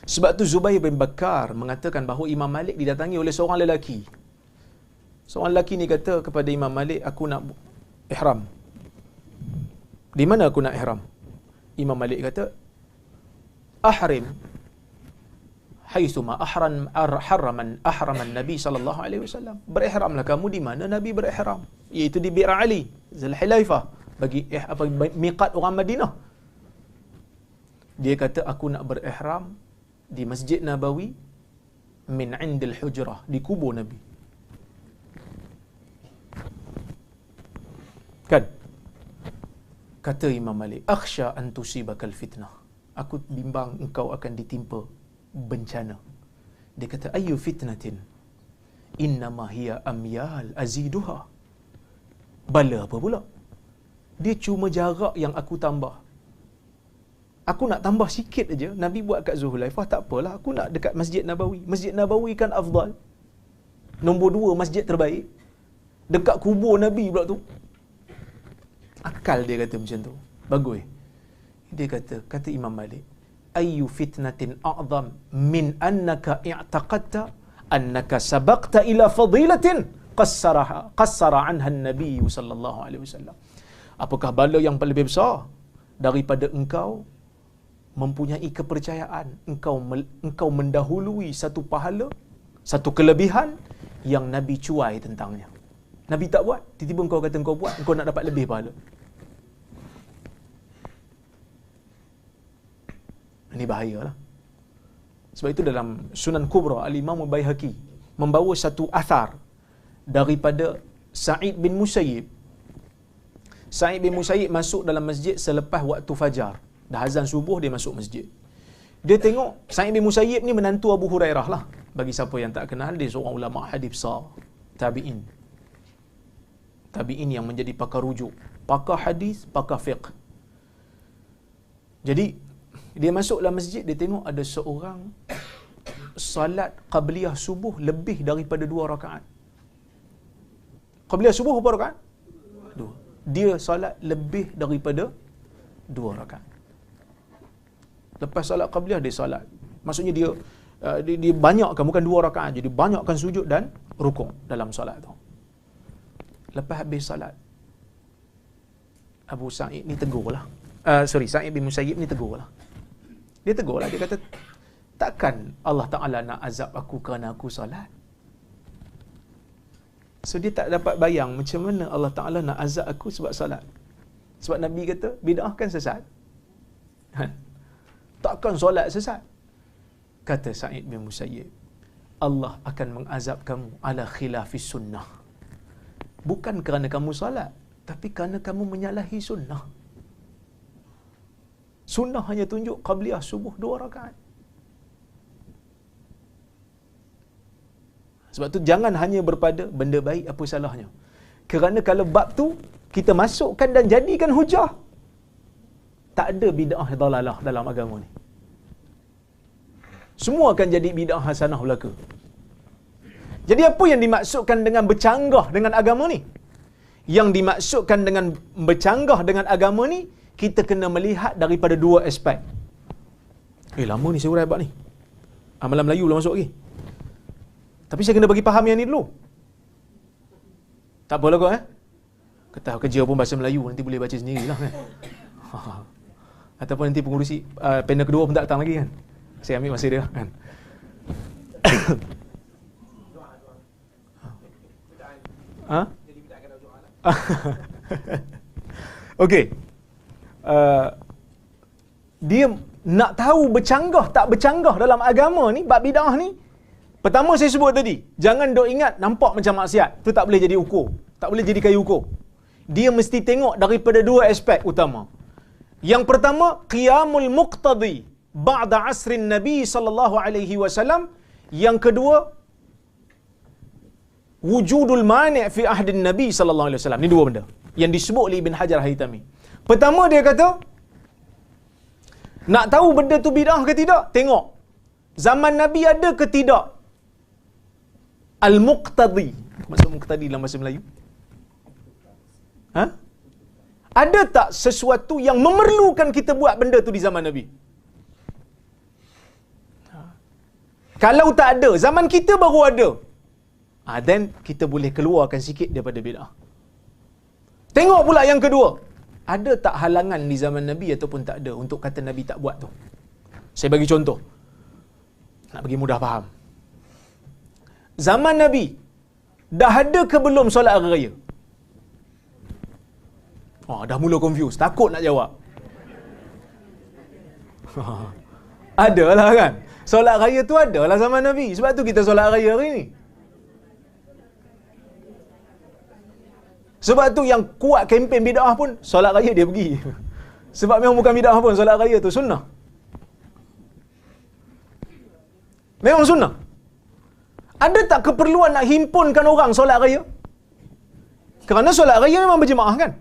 Speaker 1: Sebab tu Zubair bin Bakar mengatakan bahawa Imam Malik didatangi oleh seorang lelaki. Seorang lelaki ni kata kepada Imam Malik, aku nak ihram. Di mana aku nak ihram? Imam Malik kata, ahrim haitsuma ahraman Nabi sallallahu alaihi wasallam. Berihramlah kamu di mana Nabi berihram, iaitu di Bir Ali, Zulhulaifah, bagi miqat orang Madinah. Dia kata aku nak berihram di Masjid Nabawi min indil hujrah, di kubur Nabi. Kan? Kata Imam Malik, akhsha an tusibakal fitnah. Aku bimbang engkau akan ditimpa bencana. Dia kata, ayyu fitnatin innama hiya amyal aziduha. Bala apa pula? Dia cuma jarak yang aku tambah. Aku nak tambah sikit aja. Nabi buat kat Zulhulaifah, tak apalah. Aku nak dekat Masjid Nabawi. Masjid Nabawi kan afdal. Nombor 2 masjid terbaik. Dekat kubur Nabi pula tu. Akal dia kata macam tu. Bagus. Dia kata Imam Malik, ayyu fitnatin a'zam min annaka i'taqadta annaka sabaqta ila fadilatin qassara anha an-nabi sallallahu alaihi wasallam. Apakah bala yang lebih besar daripada engkau mempunyai kepercayaan engkau mendahului satu pahala, satu kelebihan yang Nabi cuai tentangnya. Nabi tak buat, tiba-tiba engkau kata engkau buat, engkau nak dapat lebih pahala. Ini bahayalah. Sebab itu dalam Sunan Kubra Al-Imam Al-Baihaqi membawa satu athar daripada Sa'id bin Musayyib. Sa'id bin Musayyib masuk dalam masjid selepas waktu fajar. Dah azan subuh, dia masuk masjid. Dia tengok Sa'id bin Musayyib ni menantu Abu Hurairah lah. Bagi siapa yang tak kenal, dia seorang ulama hadis besar, tabi'in. Tabi'in yang menjadi pakar rujuk, pakar hadis, pakar fiqh. Jadi dia masuk dalam masjid, dia tengok ada seorang salat qabliyah subuh lebih daripada 2 rakaat. Qabliyah subuh berapa rakaat? 2. Dia salat lebih daripada 2 rakaat. Lepas salat qabliyah dia salat. Maksudnya dia banyakkan, bukan 2 rakaat, jadi banyakkan sujud dan rukuk dalam salat tu. Lepas habis salat, Abu Sa'id ni tegurlah. Sa'id bin Musayyib ni tegurlah. Dia tegurlah, dia kata, takkan Allah Ta'ala nak azab aku kerana aku salat? So dia tak dapat bayang macam mana Allah Ta'ala nak azab aku sebab salat. Sebab Nabi kata, bid'ah kan sesat. Takkan solat sesat? Kata Sa'id bin Musayyib, Allah akan mengazab kamu ala khilafis sunnah. Bukan kerana kamu salat, tapi kerana kamu menyalahi sunnah. Sunnah hanya tunjuk qabliyah subuh 2 rakaat. Sebab tu jangan hanya berpada benda baik, apa salahnya. Kerana kalau bab tu kita masukkan dan jadikan hujah, tak ada bid'ah dalalah dalam agama ni. Semua akan jadi bid'ah hasanah belaka. Jadi apa yang dimaksudkan dengan bercanggah dengan agama ni? Yang dimaksudkan dengan bercanggah dengan agama ni, kita kena melihat daripada 2 aspek. Lama ni saya urai bab ni. Amalan Melayu belum masuk lagi. Tapi saya kena bagi faham yang ni dulu. Tak apalah kau kata kerja pun bahasa Melayu, nanti boleh baca sendirilah kan. Ataupun nanti pengurusi panel kedua pun tak datang lagi kan. Saya ambil masa dia kan. Okey. Dia nak tahu bercanggah tak bercanggah dalam agama ni, bab bid'ah ni. Pertama saya sebut tadi, jangan dok ingat nampak macam maksiat, tu tak boleh jadi ukur, tak boleh jadi kayu ukur. Dia mesti tengok daripada 2 aspek utama. Yang pertama, qiyamul muqtadi ba'da asrin Nabi sallallahu alaihi wasallam. Yang kedua, wujudul mani' fi ahdin Nabi sallallahu alaihi wasallam. Ni 2 benda yang disebut oleh Ibn Hajar Haytami. Pertama dia kata, nak tahu benda tu bid'ah ke tidak, tengok zaman Nabi ada ke tidak al-muqtadi. Maksud muqtadi dalam bahasa Melayu? Ada tak sesuatu yang memerlukan kita buat benda tu di zaman Nabi? Kalau tak ada, zaman kita baru ada, then kita boleh keluarkan sikit daripada bid'ah. Tengok pula yang kedua, ada tak halangan di zaman Nabi ataupun tak ada untuk kata Nabi tak buat tu? Saya bagi contoh, nak bagi mudah faham. Zaman Nabi, dah ada ke belum solat hari raya? Dah mula confuse, takut nak jawab. Ada lah kan? Solat raya tu ada lah zaman Nabi. Sebab tu kita solat raya hari ni. Sebab tu yang kuat kempen bid'ah pun, solat raya dia pergi. Sebab memang bukan bid'ah pun, solat raya tu sunnah. Memang sunnah. Ada tak keperluan nak himpunkan orang solat raya? Kerana solat raya memang berjemaah kan?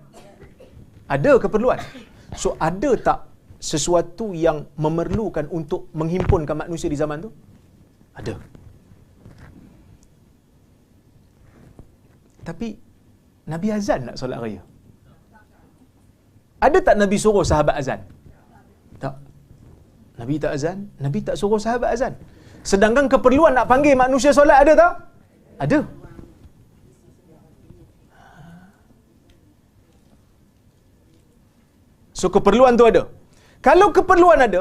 Speaker 1: Ada keperluan. So, ada tak sesuatu yang memerlukan untuk menghimpunkan manusia di zaman tu? Ada. Tapi Nabi azan tak solat raya? Ada tak Nabi suruh sahabat azan? Tak. Nabi tak azan, Nabi tak suruh sahabat azan. Sedangkan keperluan nak panggil manusia solat ada tak? Ada. So keperluan tu ada. Kalau keperluan ada,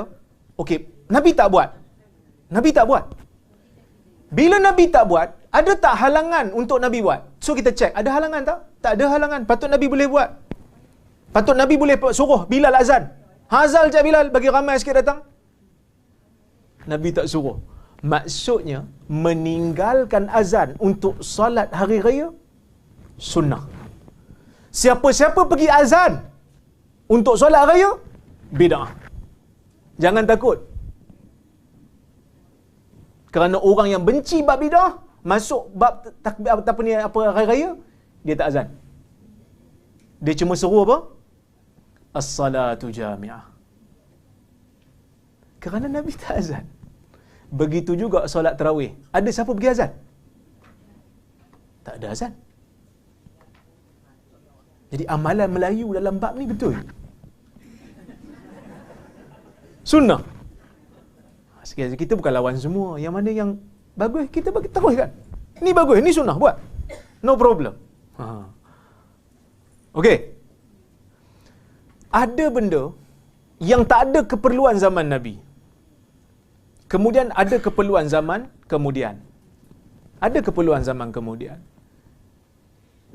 Speaker 1: okey, Nabi tak buat. Nabi tak buat. Bila Nabi tak buat, ada tak halangan untuk Nabi buat? So kita cek, ada halangan tak? Tak ada halangan. Patut Nabi boleh buat. Patut Nabi boleh suruh Bilal azan. Hazal je Bilal, bagi ramai sikit datang. Nabi tak suruh. Maksudnya, meninggalkan azan untuk solat hari raya, sunnah. Siapa-siapa pergi azan untuk solat raya, bid'ah. Jangan takut. Kerana orang yang benci bab bid'ah, masuk bab apa hari raya, dia tak azan. Dia cuma suruh apa? As-salatu jami'ah. Kerana Nabi tak azan. Begitu juga solat tarawih. Ada siapa pergi azan? Tak ada azan. Jadi amalan Melayu dalam bab ni betul. Sunnah. Sekali kita bukan lawan semua. Yang mana yang bagus, kita bagi teruskan. Ni bagus, ni sunnah, buat. No problem. Okey. Ada benda yang tak ada keperluan zaman Nabi. Kemudian ada keperluan zaman kemudian. Ada keperluan zaman kemudian.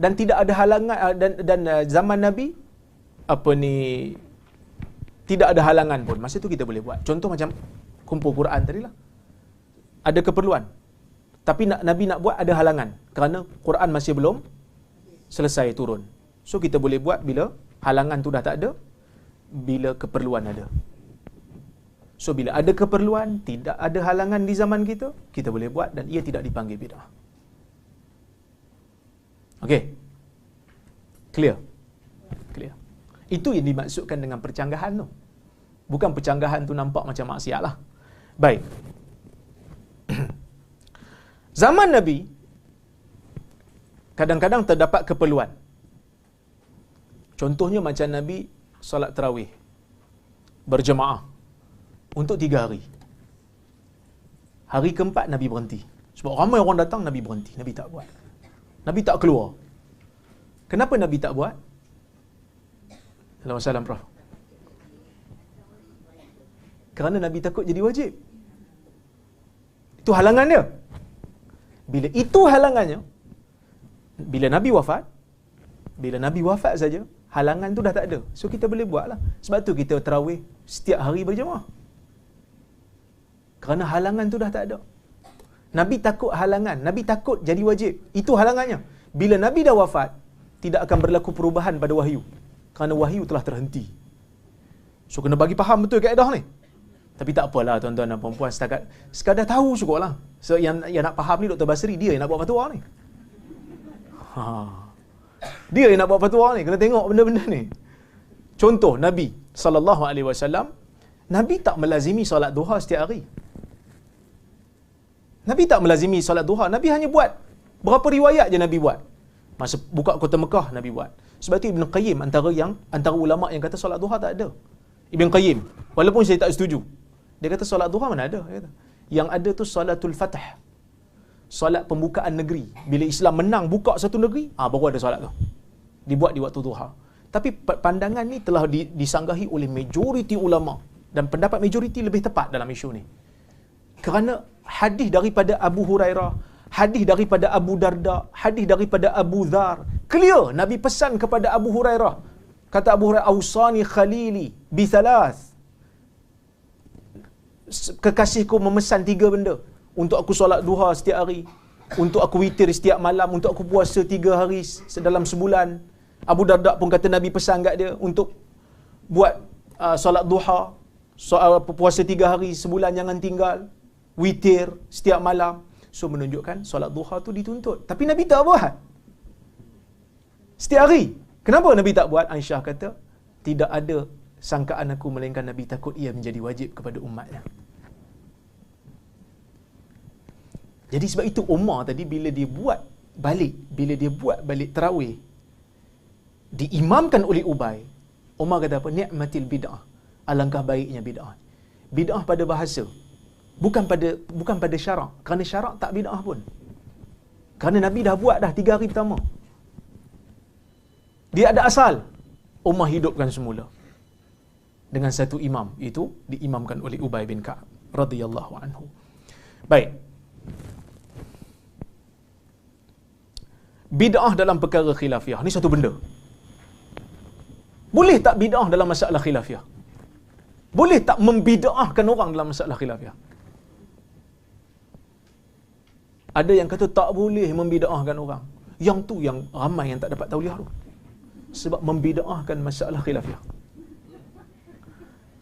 Speaker 1: Dan tidak ada halangan dan zaman Nabi tidak ada halangan pun. Masa tu kita boleh buat. Contoh macam kumpul Quran tadilah. Ada keperluan. Tapi Nabi nak buat ada halangan. Kerana Quran masih belum selesai turun. So kita boleh buat bila halangan tu dah tak ada, bila keperluan ada. So bila ada keperluan, tidak ada halangan di zaman kita, kita boleh buat dan ia tidak dipanggil bid'ah. Okey. Clear? Clear. Itu yang dimaksudkan dengan percanggahan tu. Bukan percanggahan tu nampak macam maksiat lah. Baik. Zaman Nabi, kadang-kadang terdapat keperluan. Contohnya macam Nabi solat tarawih berjemaah untuk 3 hari. Hari keempat Nabi berhenti. Sebab ramai orang datang, Nabi berhenti. Nabi tak buat. Nabi tak keluar. Kenapa Nabi tak buat? Assalamualaikum, Prof. Kerana Nabi takut jadi wajib. Itu halangan dia. Bila itu halangannya, bila Nabi wafat saja, halangan tu dah tak ada. So kita boleh buat lah. Sebab tu kita tarawih setiap hari berjemaah. Kerana halangan tu dah tak ada. Nabi takut halangan. Nabi takut jadi wajib. Itu halangannya. Bila Nabi dah wafat, tidak akan berlaku perubahan pada wahyu. Kerana wahyu telah terhenti. So kena bagi faham betul kaedah ni. Tapi tak apalah tuan-tuan dan puan-puan, sekadar tahu cukup lah. So yang nak faham ni Dr. Basri, dia yang nak buat fatwa ni. Dia yang nak buat fatwa ni, kena tengok benda-benda ni. Contoh Nabi SAW, Nabi tak melazimi solat duha setiap hari. Nabi tak melazimi solat duha. Nabi hanya buat berapa riwayat je Nabi buat. Masa buka kota Mekah Nabi buat. Sebab tu Ibn Qayyim antara ulama yang kata solat duha tak ada. Ibn Qayyim, walaupun saya tak setuju, dia kata solat duha mana ada, dia kata. Yang ada tu salatul fatah, solat pembukaan negeri. Bila Islam menang buka satu negeri, baru ada solat tu. Dibuat di waktu duha. Tapi pandangan ni telah disanggahi oleh majoriti ulama, dan pendapat majoriti lebih tepat dalam isu ni. Kerana hadis daripada Abu Hurairah, hadis daripada Abu Darda, hadis daripada Abu Dhar, clear Nabi pesan kepada Abu Hurairah. Kata Abu Hurairah, "Ausani khalili bi thalath." Kekasihku memesan 3 benda untuk aku solat duha setiap hari, untuk aku witir setiap malam, untuk aku puasa 3 hari dalam sebulan. Abu Darda pun kata Nabi pesan kat dia untuk buat solat duha, puasa 3 hari sebulan jangan tinggal, witir setiap malam. So menunjukkan solat duha tu dituntut. Tapi Nabi tak buat setiap hari. Kenapa Nabi tak buat? Aisyah kata, tidak ada sangkaan aku melainkan Nabi takut ia menjadi wajib kepada umatnya. Jadi sebab itu Umar tadi bila dia buat balik tarawih, diimamkan oleh Ubay, Umar kata apa? Ni'matil bid'ah. Alangkah baiknya bid'ah. Bid'ah pada bahasa, bukan pada syarak. Kerana syarak tak bid'ah pun. Kerana Nabi dah buat dah 3 hari pertama. Dia ada asal. Umar hidupkan semula dengan satu imam, itu diimamkan oleh Ubay bin Ka'ab radhiyallahu anhu. Baik. Bid'ah dalam perkara khilafiyah ni satu benda. Boleh tak bid'ah dalam masalah khilafiyah? Boleh tak membid'ahkan orang dalam masalah khilafiyah? Ada yang kata tak boleh membid'ahkan orang. Yang tu yang ramai yang tak dapat tauliah tu. Sebab membid'ahkan masalah khilafiyah.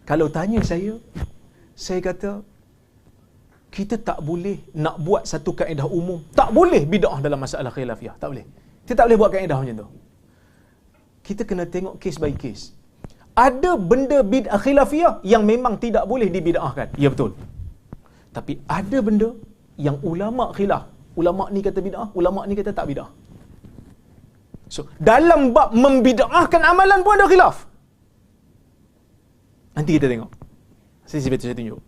Speaker 1: Kalau tanya saya kata kita tak boleh nak buat satu kaedah umum. Tak boleh bid'ah dalam masalah khilafiyah. Tak boleh. Kita tak boleh buat kaedah macam tu. Kita kena tengok case by case. Ada benda bid'ah khilafiyah yang memang tidak boleh dibid'ahkan. Ya betul. Tapi ada benda yang ulama khilaf. Ulama ni kata bid'ah, ulama ni kata tak bid'ah. So, dalam bab membid'ahkan amalan pun ada khilaf. Nanti kita tengok. Saya tunjuk.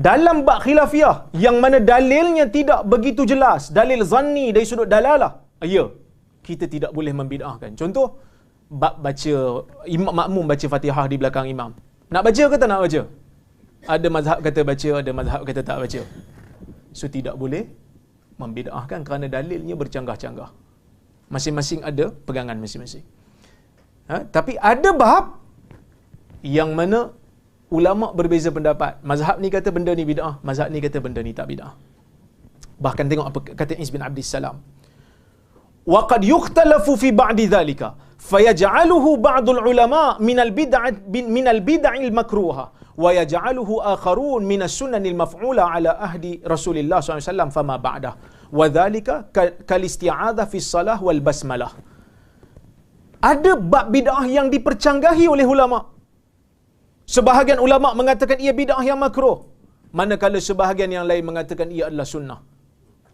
Speaker 1: Dalam bab khilafiyah yang mana dalilnya tidak begitu jelas, dalil zanni dari sudut dalalah, ya, kita tidak boleh membid'ahkan. Contoh, bab baca, imam makmum baca Fatihah di belakang imam. Nak baca ke tak nak baca? Ada mazhab kata baca, ada mazhab kata tak baca. So tidak boleh membid'ahkan kerana dalilnya bercanggah-canggah. Masing-masing ada pegangan masing-masing. Tapi ada bab yang mana ulama berbeza pendapat. Mazhab ni kata benda ni bid'ah, mazhab ni kata benda ni tak bid'ah. Bahkan tengok apa kata Is bin Abdis Salam. Wa qad yukhtalafu fi ba'di dhalika fayaj'aluhu ba'dul ulama min al-bid'il makruha wa yaj'aluhu akharun min as-sunnanil maf'ula ala ahdi Rasulillah SAW fama ba'dah wa dhalika kal isti'adzah fi salah wal basmalah. Ada bab bid'ah yang dipercanggahi oleh ulama. Sebahagian ulama mengatakan ia bid'ah yang makruh, manakala sebahagian yang lain mengatakan ia adalah sunnah.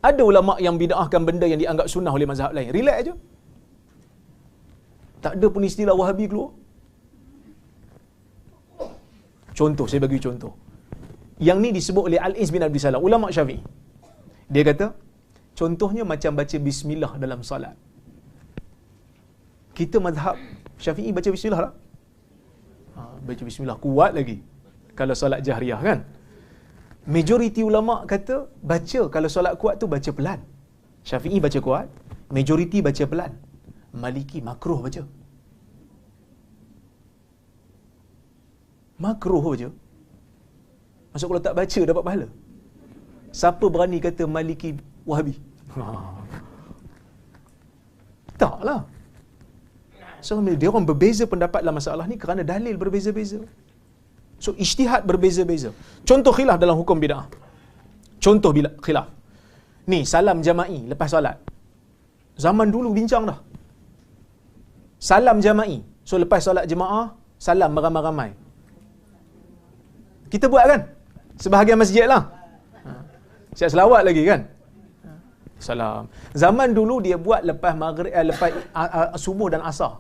Speaker 1: Ada ulama yang bid'ahkan benda yang dianggap sunnah oleh mazhab lain. Relax aja. Tak ada pun istilah Wahabi keluar. Contoh, saya bagi contoh. Yang ni disebut oleh Al-Iz bin Abdul Salam, ulama Syafi'i. Dia kata, contohnya macam baca bismillah dalam salat. Kita mazhab Syafi'i baca bismillah tak? Baca bismillah kuat lagi kalau solat jahriyah kan. Majoriti ulama kata baca, kalau solat kuat tu baca pelan. Syafi'i baca kuat, majoriti baca pelan. Maliki makruh baca. Makruh baca. Maksud kalau tak baca dapat pahala. Siapa berani kata Maliki Wahabi? Taklah. So, dia orang berbeza pendapat dalam masalah ni kerana dalil berbeza-beza. So, ijtihad berbeza-beza. Contoh khilaf dalam hukum bid'ah. Contoh khilaf. Ni, salam jama'i lepas solat. Zaman dulu bincang dah. Salam jama'i. So, lepas solat jemaah, salam beramai-ramai. Kita buat kan? Sebahagian masjid lah. Siap selawat lagi kan? Salam. Zaman dulu dia buat lepas maghrib, lepas subuh dan asar.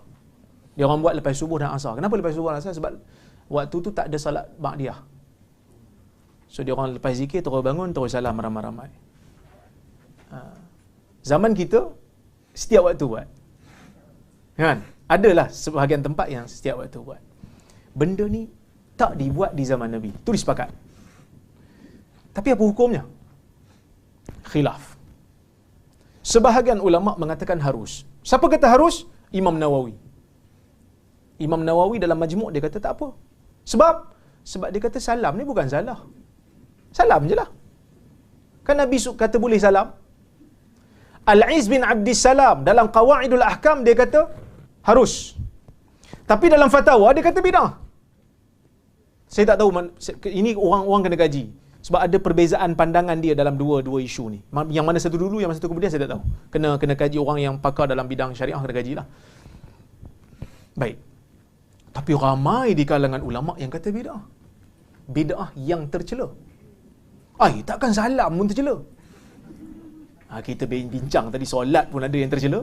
Speaker 1: Dia orang buat lepas subuh dan asar. Kenapa lepas subuh dan asar? Sebab waktu tu tak ada salat ba'diyah. So dia orang lepas zikir terus bangun, terus salam ramai-ramai. Zaman kita setiap waktu buat. Kan? Adalah sebahagian tempat yang setiap waktu buat. Benda ni tak dibuat di zaman Nabi. Tu disepakat. Tapi apa hukumnya? Khilaf. Sebahagian ulama mengatakan harus. Siapa kata harus? Imam Nawawi. Imam Nawawi dalam Majmu' dia kata tak apa. Sebab dia kata salam ni bukan salah. Salam je lah. Kan Nabi kata boleh salam. Al-Iz bin Abdissalam dalam Qawaidul Ahkam dia kata harus. Tapi dalam fatwa dia kata bidah. Saya tak tahu, ini orang kena kaji. Sebab ada perbezaan pandangan dia dalam dua isu ni. Yang mana satu dulu, yang mana satu kemudian saya tak tahu. Kena kaji, orang yang pakar dalam bidang syariah kena kajilah. Baik. Tapi ramai di kalangan ulama yang kata bidah. Bidah yang tercela. Takkan salam pun tercela. Kita bincang tadi solat pun ada yang tercela.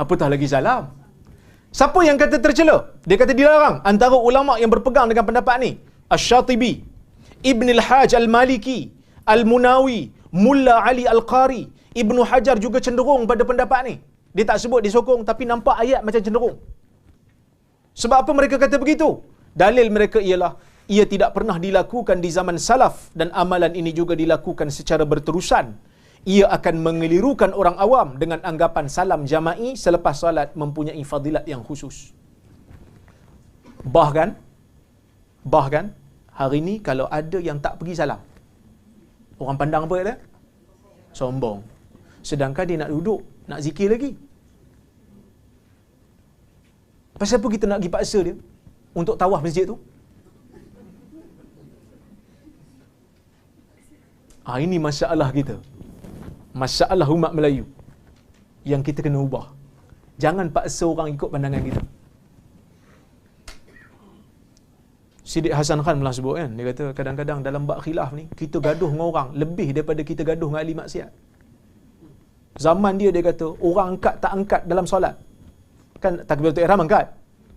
Speaker 1: Apatah lagi salam. Siapa yang kata tercela? Dia kata dilarang. Antara ulama yang berpegang dengan pendapat ni, Asy-Syatibi, Ibn al-Hajj al-Maliki, Al-Munawi, Mulla Ali Al-Qari, Ibnu Hajar juga cenderung pada pendapat ni. Dia tak sebut dia sokong, tapi nampak ayat macam cenderung. Sebab apa mereka kata begitu? Dalil mereka ialah ia tidak pernah dilakukan di zaman salaf dan amalan ini juga dilakukan secara berterusan. Ia akan mengelirukan orang awam dengan anggapan salam jama'i selepas salat mempunyai fadilat yang khusus. Bahkan hari ni kalau ada yang tak pergi salam, orang pandang apa dia? Sombong. Sedangkan dia nak duduk, nak zikir lagi. Pasal apa kita nak pergi paksa dia untuk tawaf masjid tu? Ini masalah kita. Masalah umat Melayu yang kita kena ubah. Jangan paksa orang ikut pandangan kita. Siddiq Hasan Khan pernah sebut kan, dia kata kadang-kadang dalam bab khilaf ni kita gaduh dengan orang lebih daripada kita gaduh dengan ahli maksiat. Zaman dia kata orang angkat tak angkat dalam solat. Kan takbiratul ihram angkat.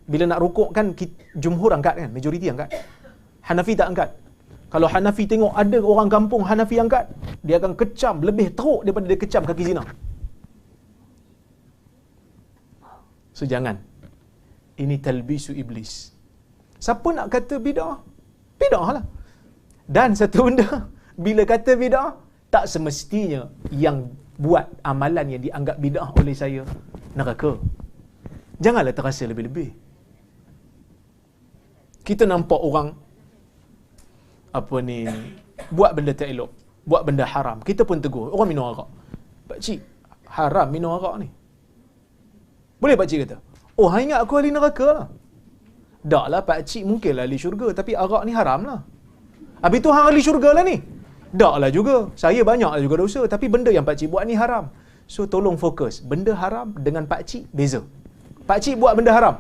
Speaker 1: Bila nak rukuk kan jumhur angkat kan, majoriti angkat. Hanafi tak angkat. Kalau Hanafi tengok ada orang kampung Hanafi angkat, dia akan kecam lebih teruk daripada dia kecam kaki zina. So jangan. Ini talbisu iblis. Siapa nak kata bidah? Bidah lah. Dan satu benda, bila kata bidah, tak semestinya yang buat amalan yang dianggap bidah oleh saya neraka. Janganlah terasa lebih-lebih. Kita nampak orang buat benda tak elok, buat benda haram, kita pun tegur. Orang minum arak, pakcik haram minum arak ni. Boleh pakcik kata, hang ingat aku ahli neraka lah. Tak lah pakcik, mungkinlah ahli syurga, tapi arak ni haram lah. Habis tu hang ahli syurga lah ni. Tak lah juga, saya banyak lah juga dosa, tapi benda yang pakcik buat ni haram. So tolong fokus, benda haram dengan pakcik beza. Pakcik buat benda haram,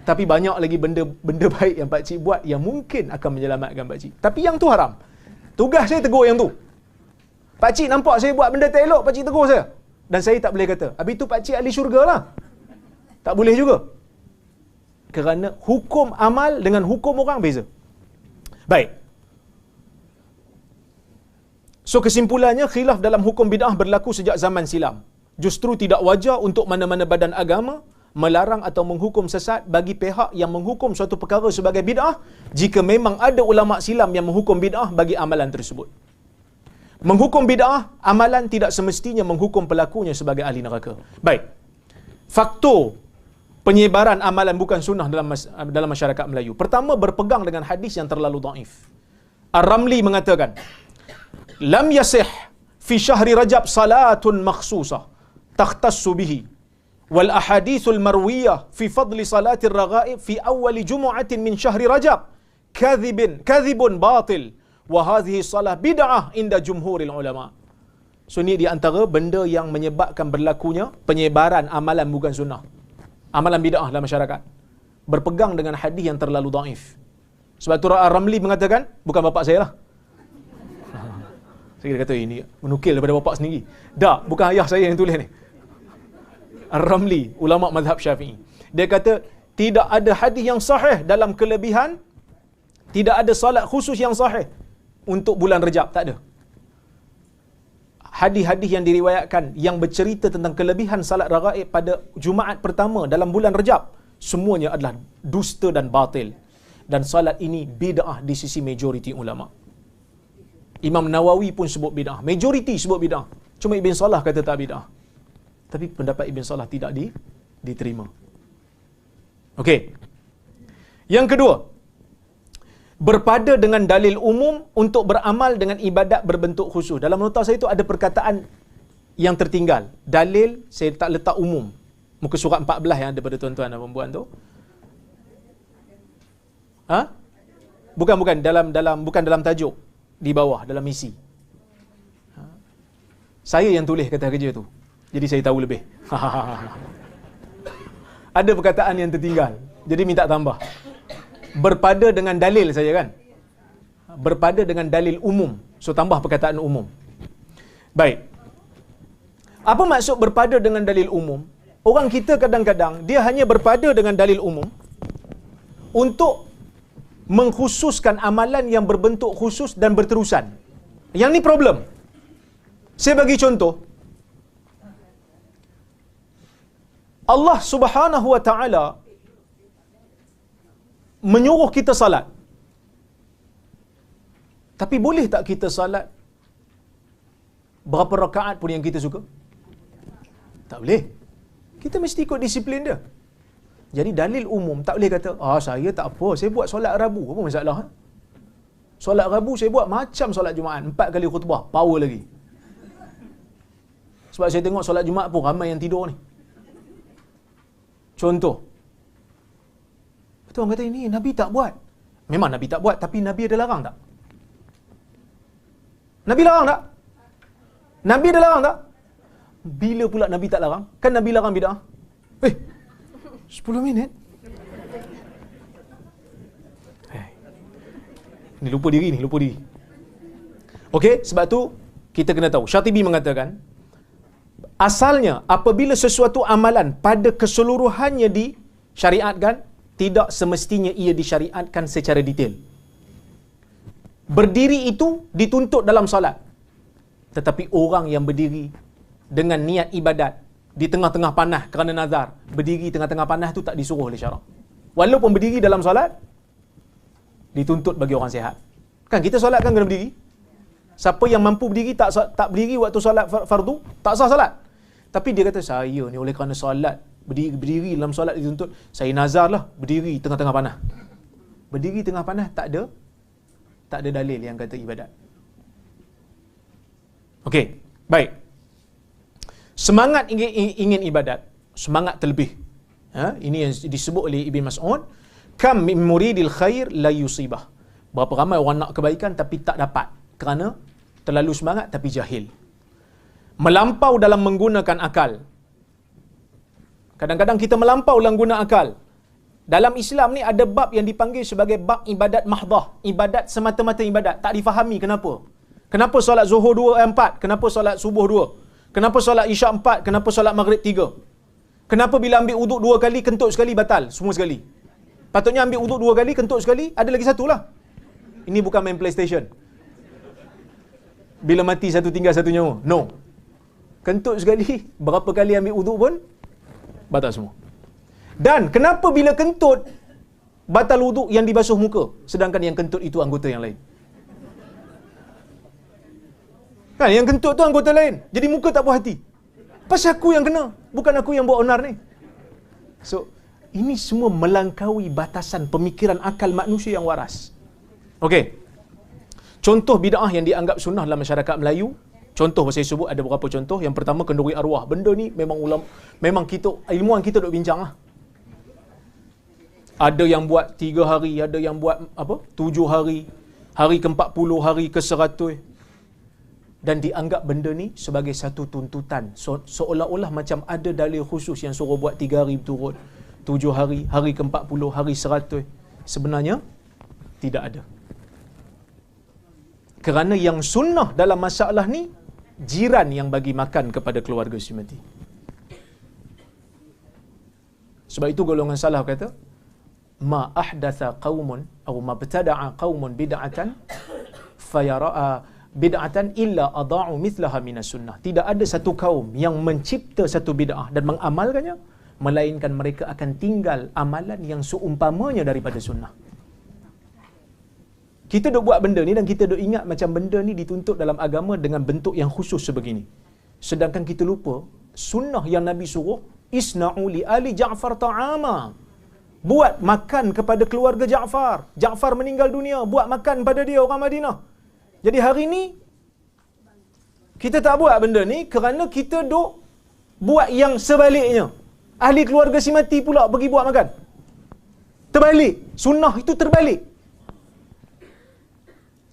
Speaker 1: tapi banyak lagi benda baik yang pakcik buat yang mungkin akan menyelamatkan pakcik. Tapi yang tu haram. Tugas saya tegur yang tu. Pakcik nampak saya buat benda tak elok, pakcik tegur saya. Dan saya tak boleh kata, habis tu pakcik ahli syurga lah. Tak boleh juga. Kerana hukum amal dengan hukum orang beza. Baik. So kesimpulannya, khilaf dalam hukum bid'ah berlaku sejak zaman silam. Justru tidak wajar untuk mana-mana badan agama melarang atau menghukum sesat bagi pihak yang menghukum suatu perkara sebagai bid'ah jika memang ada ulama silam yang menghukum bid'ah bagi amalan tersebut. Menghukum bid'ah amalan tidak semestinya menghukum pelakunya sebagai ahli neraka. Baik. Faktor penyebaran amalan bukan sunnah dalam masyarakat Melayu. Pertama, berpegang dengan hadis yang terlalu dhaif. Ar-Ramli mengatakan, lam yasih fi syahri Rajab salatun makhsusah takhtassu bihi wal ahadithul marwiyah fi fadli salatir raghaib fi awal jumu'atin min syahri Rajab kadhibun batil wa hadhihi salah bid'ah inda jumhuril ulama. So ni di antara benda yang menyebabkan berlakunya penyebaran amalan bukan sunnah, amalan bid'ah dalam masyarakat, berpegang dengan hadis yang terlalu dhaif. Sebab tu Ar-Ramli mengatakan, bukan bapak saya lah. Saya kata ini menukil daripada bapak sendiri. Tak, bukan ayah saya yang tulis ni. Ar-Ramli, ulama mazhab Syafi'i. Dia kata tidak ada hadis yang sahih dalam kelebihan Tidak ada solat khusus yang sahih untuk bulan Rejab, tak ada. Hadis-hadis yang diriwayatkan yang bercerita tentang kelebihan salat raghaib pada Jumaat pertama dalam bulan Rejab, semuanya adalah dusta dan batil. Dan salat ini bid'ah di sisi majoriti ulama. Imam Nawawi pun sebut bid'ah. Majoriti sebut bid'ah. Cuma Ibn Salah kata tak bid'ah. Tapi pendapat Ibn Salah tidak diterima. Okey. Yang kedua, berpada dengan dalil umum untuk beramal dengan ibadat berbentuk khusus. Dalam nota saya itu ada perkataan yang tertinggal. Dalil saya tak letak umum. Muka surat 14 yang ada pada tuan-tuan dan puan-puan tu. Ha? Bukan dalam tajuk, di bawah dalam isi. Saya yang tulis kata kerja tu. Jadi saya tahu lebih. Ada perkataan yang tertinggal. Jadi minta tambah. Berpada dengan dalil saja kan? Berpada dengan dalil umum. So tambah perkataan umum. Baik. Apa maksud berpada dengan dalil umum? Orang kita kadang-kadang dia hanya berpada dengan dalil umum untuk mengkhususkan amalan yang berbentuk khusus dan berterusan. Yang ni problem. Saya bagi contoh. Allah Subhanahu wa taala menyuruh kita salat. Tapi boleh tak kita salat berapa rakaat pun yang kita suka? Tak boleh. Kita mesti ikut disiplin dia. Jadi dalil umum tak boleh kata, saya tak apa, saya buat solat Rabu, apa masalah? Solat Rabu saya buat macam solat Jumaat, 4 kali khutbah, power lagi. Sebab saya tengok solat Jumaat pun ramai yang tidur ni. Contoh. Betul orang kata ini Nabi tak buat. Memang Nabi tak buat, tapi Nabi ada larang tak? Nabi larang tak? Nabi ada larang tak? Bila pula Nabi tak larang? Kan Nabi larang bid'ah. 10 minit. Ni lupa diri. Okey, sebab tu kita kena tahu. Syatibi mengatakan, asalnya apabila sesuatu amalan pada keseluruhannya disyariatkan, tidak semestinya ia disyariatkan secara detail. Berdiri itu dituntut dalam solat. Tetapi orang yang berdiri dengan niat ibadat di tengah-tengah panah kerana nazar, berdiri tengah-tengah panah tu tak disuruh oleh syarak. Walaupun berdiri dalam solat, dituntut bagi orang sihat. Kan kita solat kan kena berdiri. Siapa yang mampu berdiri tak berdiri waktu solat fardu, tak sah solat. Tapi dia kata, saya ni oleh kerana solat, berdiri dalam solat dituntut, saya nazar lah berdiri tengah-tengah panah. Berdiri tengah panah tak ada dalil yang kata ibadat. Okey, baik. Semangat ingin ibadat, semangat terlebih. Ini yang disebut oleh Ibn Mas'ud, kam min muridil khair la yusibah. Berapa ramai orang nak kebaikan tapi tak dapat kerana terlalu semangat tapi jahil. Melampau dalam menggunakan akal. Kadang-kadang kita melampau dalam guna akal. Dalam Islam ni ada bab yang dipanggil sebagai bab ibadat mahdah, ibadat semata-mata ibadat, tak difahami kenapa. Kenapa solat Zuhur 4, kenapa solat Subuh 2? Kenapa solat Isyak 4, kenapa solat Maghrib 3? Kenapa bila ambil uduk 2 kali, kentut sekali batal, semua sekali? Patutnya ambil uduk 2 kali, kentut sekali, ada lagi satu lah. Ini bukan main PlayStation. Bila mati satu tinggal satu nyawa. No. Kentut sekali, berapa kali ambil uduk pun batal semua. Dan kenapa bila kentut batal uduk yang dibasuh muka, sedangkan yang kentut itu anggota yang lain? Kan yang kentut tu anggota lain. Jadi muka tak puas hati. Pasal aku yang kena, bukan aku yang buat onar ni. So, ini semua melangkaui batasan pemikiran akal manusia yang waras. Okey. Contoh bid'ah yang dianggap sunnah dalam masyarakat Melayu, contoh saya sebut ada beberapa contoh. Yang pertama, kenduri arwah. Benda ni memang kita, ilmuwan kita duk bincang lah. Ada yang buat 3 hari, ada yang buat 7 hari, hari ke-40, hari ke-100. Dan dianggap benda ni sebagai satu tuntutan. Seolah-olah macam ada dalil khusus yang suruh buat 3 hari berturut, 7 hari, hari ke-40, hari 100. Sebenarnya, tidak ada. Kerana yang sunnah dalam masalah ni, jiran yang bagi makan kepada keluarga si mati. Sebab itu golongan salaf kata, ma ahdatha qaumun atau ma btada'a qaumun bid'atan fayara bid'atan illa adha'u mithlaha minas sunnah. Tidak ada satu kaum yang mencipta satu bid'ah dan mengamalkannya melainkan mereka akan tinggal amalan yang seumpamanya daripada sunnah. Kita duk buat benda ni dan kita duk ingat macam benda ni dituntut dalam agama dengan bentuk yang khusus sebegini. Sedangkan kita lupa sunnah yang Nabi suruh, isna'u li ali Ja'far ta'ama. Buat makan kepada keluarga Ja'far. Ja'far meninggal dunia, buat makan pada dia orang Madinah. Jadi hari ni kita tak buat benda ni kerana kita duk buat yang sebaliknya. Ahli keluarga si mati pula pergi buat makan. Terbalik. Sunnah itu terbalik.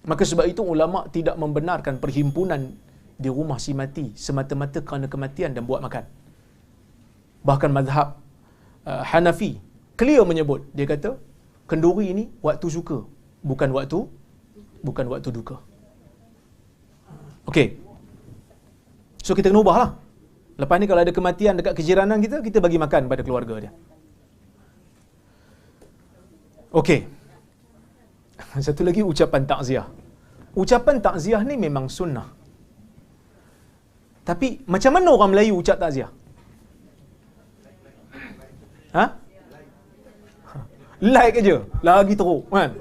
Speaker 1: Maka sebab itu ulama' tidak membenarkan perhimpunan di rumah si mati semata-mata kerana kematian dan buat makan. Bahkan mazhab Hanafi clear menyebut, dia kata kenduri ini waktu suka, bukan waktu duka. Okey. So kita kena ubahlah. Lepas ni kalau ada kematian dekat kejiranan kita, kita bagi makan pada keluarga dia. Okey. Satu lagi ucapan takziah. Ucapan takziah ni memang sunnah. Tapi macam mana orang Melayu ucap takziah? Ha? Like aja, lagi teruk kan?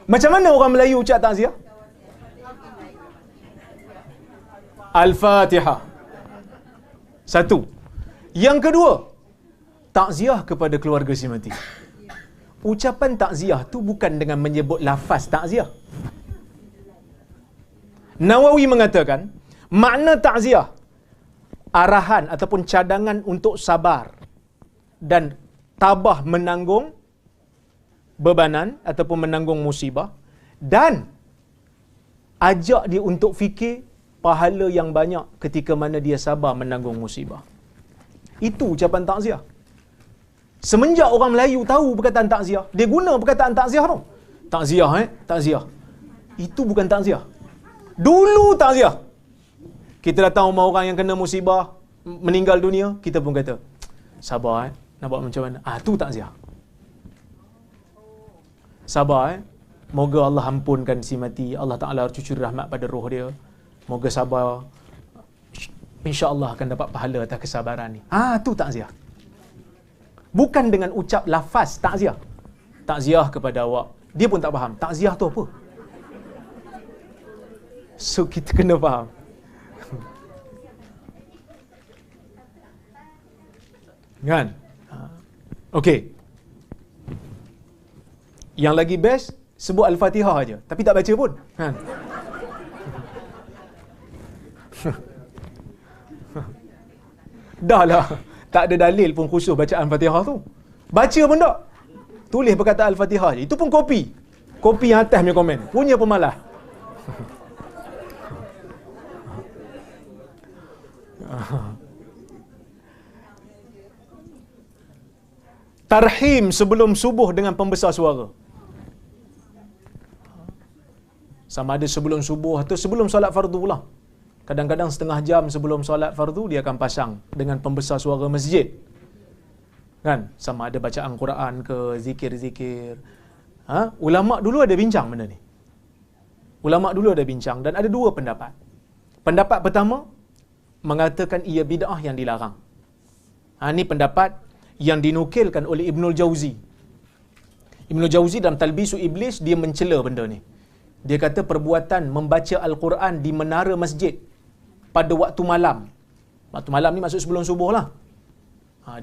Speaker 1: Macam mana orang Melayu ucap takziah? Al-Fatihah. Satu. Yang kedua, takziah kepada keluarga si mati. Ucapan takziah tu bukan dengan menyebut lafaz takziah. Nawawi mengatakan, makna takziah arahan ataupun cadangan untuk sabar dan tabah menanggung bebanan ataupun menanggung musibah dan ajak dia untuk fikir pahala yang banyak ketika mana dia sabar menanggung musibah. Itu ucapan takziah. Semenjak orang Melayu tahu perkataan takziah, dia guna perkataan takziah tu. Takziah takziah. Itu bukan takziah. Dulu takziah. Kita datang rumah orang yang kena musibah, meninggal dunia, kita pun kata, sabar nak buat macam mana? Tu takziah. Sabar moga Allah ampunkan si mati, Allah Ta'ala cucur rahmat pada roh dia. Moga sabar. InsyaAllah akan dapat pahala atas kesabaran ni. Tu takziah. Bukan dengan ucap lafaz takziah. Takziah kepada awak. Dia pun tak faham. Takziah tu apa? So kita kena faham. Kan? Okey. Yang lagi best, sebut Al-Fatihah aja. Tapi tak baca pun. Kan? Dah lah. Tak ada dalil pun khusus bacaan Al-Fatihah tu. Baca pun tak. Tulis perkataan Al-Fatihah je. Itu pun kopi. Kopi yang atas punya komen. Punya pemalas. Tarhim sebelum subuh dengan pembesar suara. Sama ada sebelum subuh atau sebelum solat fardu pula. Kadang-kadang setengah jam sebelum solat fardu dia akan pasang dengan pembesar suara masjid. Kan? Sama ada bacaan Quran ke zikir-zikir. Ulama' dulu ada bincang benda ni. Ulama' dulu ada bincang dan ada dua pendapat. Pendapat pertama mengatakan ia bid'ah yang dilarang. Ini pendapat yang dinukilkan oleh Ibnul Jauzi. Ibnul Jauzi dalam Talbisu Iblis dia mencela benda ni. Dia kata perbuatan membaca Al-Quran di menara masjid pada waktu malam. Waktu malam ni maksud sebelum subuh lah.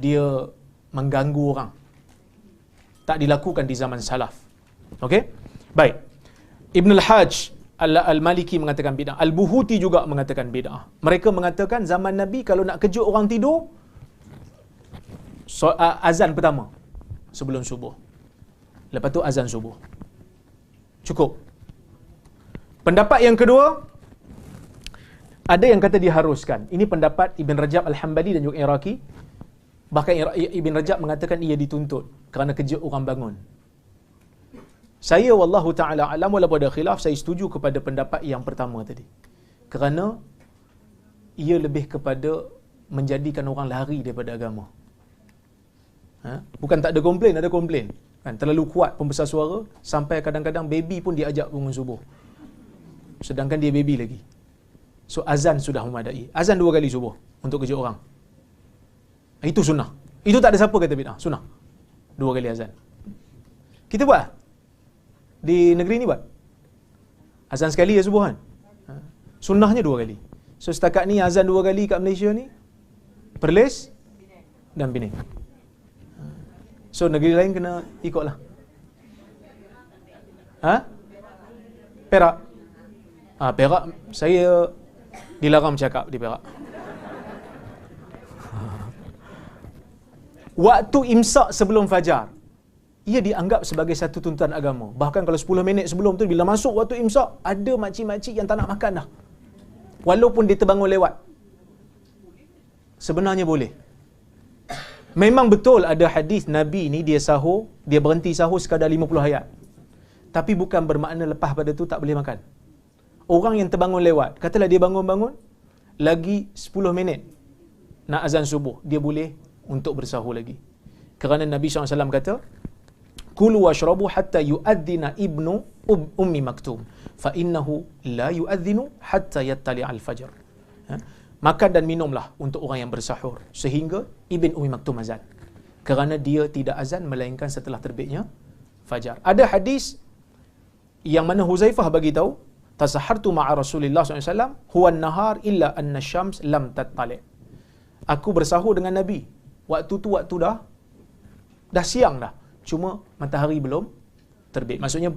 Speaker 1: Dia mengganggu orang. Tak dilakukan di zaman salaf. Okey? Baik. Ibn al-Hajj Al-Maliki mengatakan bid'ah. Al-Buhuti juga mengatakan bid'ah. Mereka mengatakan zaman Nabi kalau nak kejut orang tidur, azan pertama sebelum subuh. Lepas tu azan subuh. Cukup. Pendapat yang kedua, ada yang kata diharuskan. Ini pendapat Ibn Rajab Al-Hambali dan juga Iraqi. Bahkan Ibn Rajab mengatakan ia dituntut kerana kejut orang bangun. Saya wallahu ta'ala alam walaupun ada khilaf, saya setuju kepada pendapat yang pertama tadi. Kerana ia lebih kepada menjadikan orang lari daripada agama. Bukan tak ada komplain, ada komplain. Kan, terlalu kuat pembesar suara sampai kadang-kadang baby pun diajak bangun subuh. Sedangkan dia baby lagi. So azan sudah memadai. Azan 2 kali subuh untuk kejut orang. Itu sunnah. Itu tak ada siapa kata bid'ah. Sunnah. 2 kali azan. Kita buat. Di negeri ni buat. Azan sekali ya subuh kan. Sunnahnya 2 kali. So setakat ni azan 2 kali kat Malaysia ni, Perlis dan Penang. So negeri lain kena ikutlah. Perak. Perak saya dilarang cakap di Perak. Waktu imsak sebelum fajar, ia dianggap sebagai satu tuntutan agama. Bahkan kalau 10 minit sebelum tu, bila masuk waktu imsak, ada makcik-makcik yang tak nak makan dah. Walaupun dia terbangun lewat. Sebenarnya boleh. Memang betul ada hadis Nabi ni dia sahur, dia berhenti sahur sekadar 50 ayat. Tapi bukan bermakna lepas pada tu tak boleh makan. Orang yang terbangun lewat, katalah dia bangun-bangun, lagi 10 minit nak azan subuh, dia boleh untuk bersahur lagi. Kerana Nabi SAW kata, Kulu washrabu hatta yu'adzina ibnu ummi maktum, fa innahu la yu'adzinu hatta yattali al-fajr. Makan dan minumlah untuk orang yang bersahur sehingga Ibn Ummi Maktum azan. Kerana dia tidak azan melainkan setelah terbitnya fajar. Ada hadis yang mana Huzaifah bagi tahu, tasahartu ma'a Rasulillah SAW huwa an-nahar illa anna syams lam tattali'. Aku bersahur dengan Nabi. Waktu tu waktu dah siang dah. Cuma matahari belum terbit. Maksudnya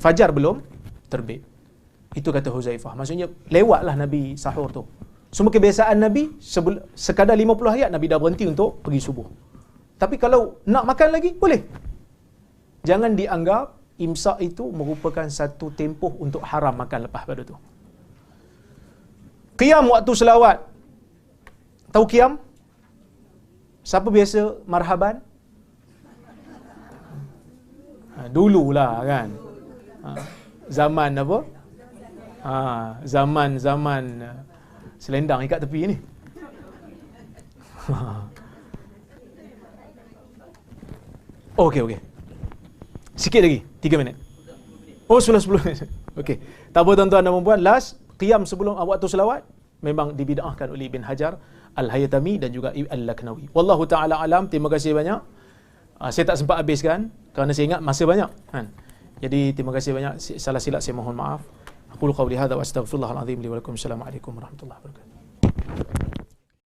Speaker 1: fajar belum terbit. Itu kata Huzaifah. Maksudnya lewatlah Nabi sahur tu. Semua kebiasaan Nabi, sekadar 50 ayat Nabi dah berhenti untuk pergi subuh. Tapi kalau nak makan lagi, boleh. Jangan dianggap imsak itu merupakan satu tempoh untuk haram makan lepas pada tu. Qiyam waktu selawat. Tahu qiyam? Siapa biasa marhaban? Dululah kan. Zaman apa? Zaman selendang ikat tepi ni. Okey. Sikit lagi, 3 minit. Oh, sudah 10 minit. Okey. Tak apa tuan-tuan dan puan-puan, last qiyam sebelum waktu selawat memang dibid'ahkan oleh Ibn Hajar Al-Haytami dan juga Al-Laknawi. Wallahu taala alam. Terima kasih banyak. Saya tak sempat habiskan kerana saya ingat masa banyak kan. Jadi terima kasih banyak. Salah silap saya mohon maaf. Aqulu qawli hadza wa astaghfirullahal azim li wa lakum. Assalamualaikum warahmatullahi wabarakatuh.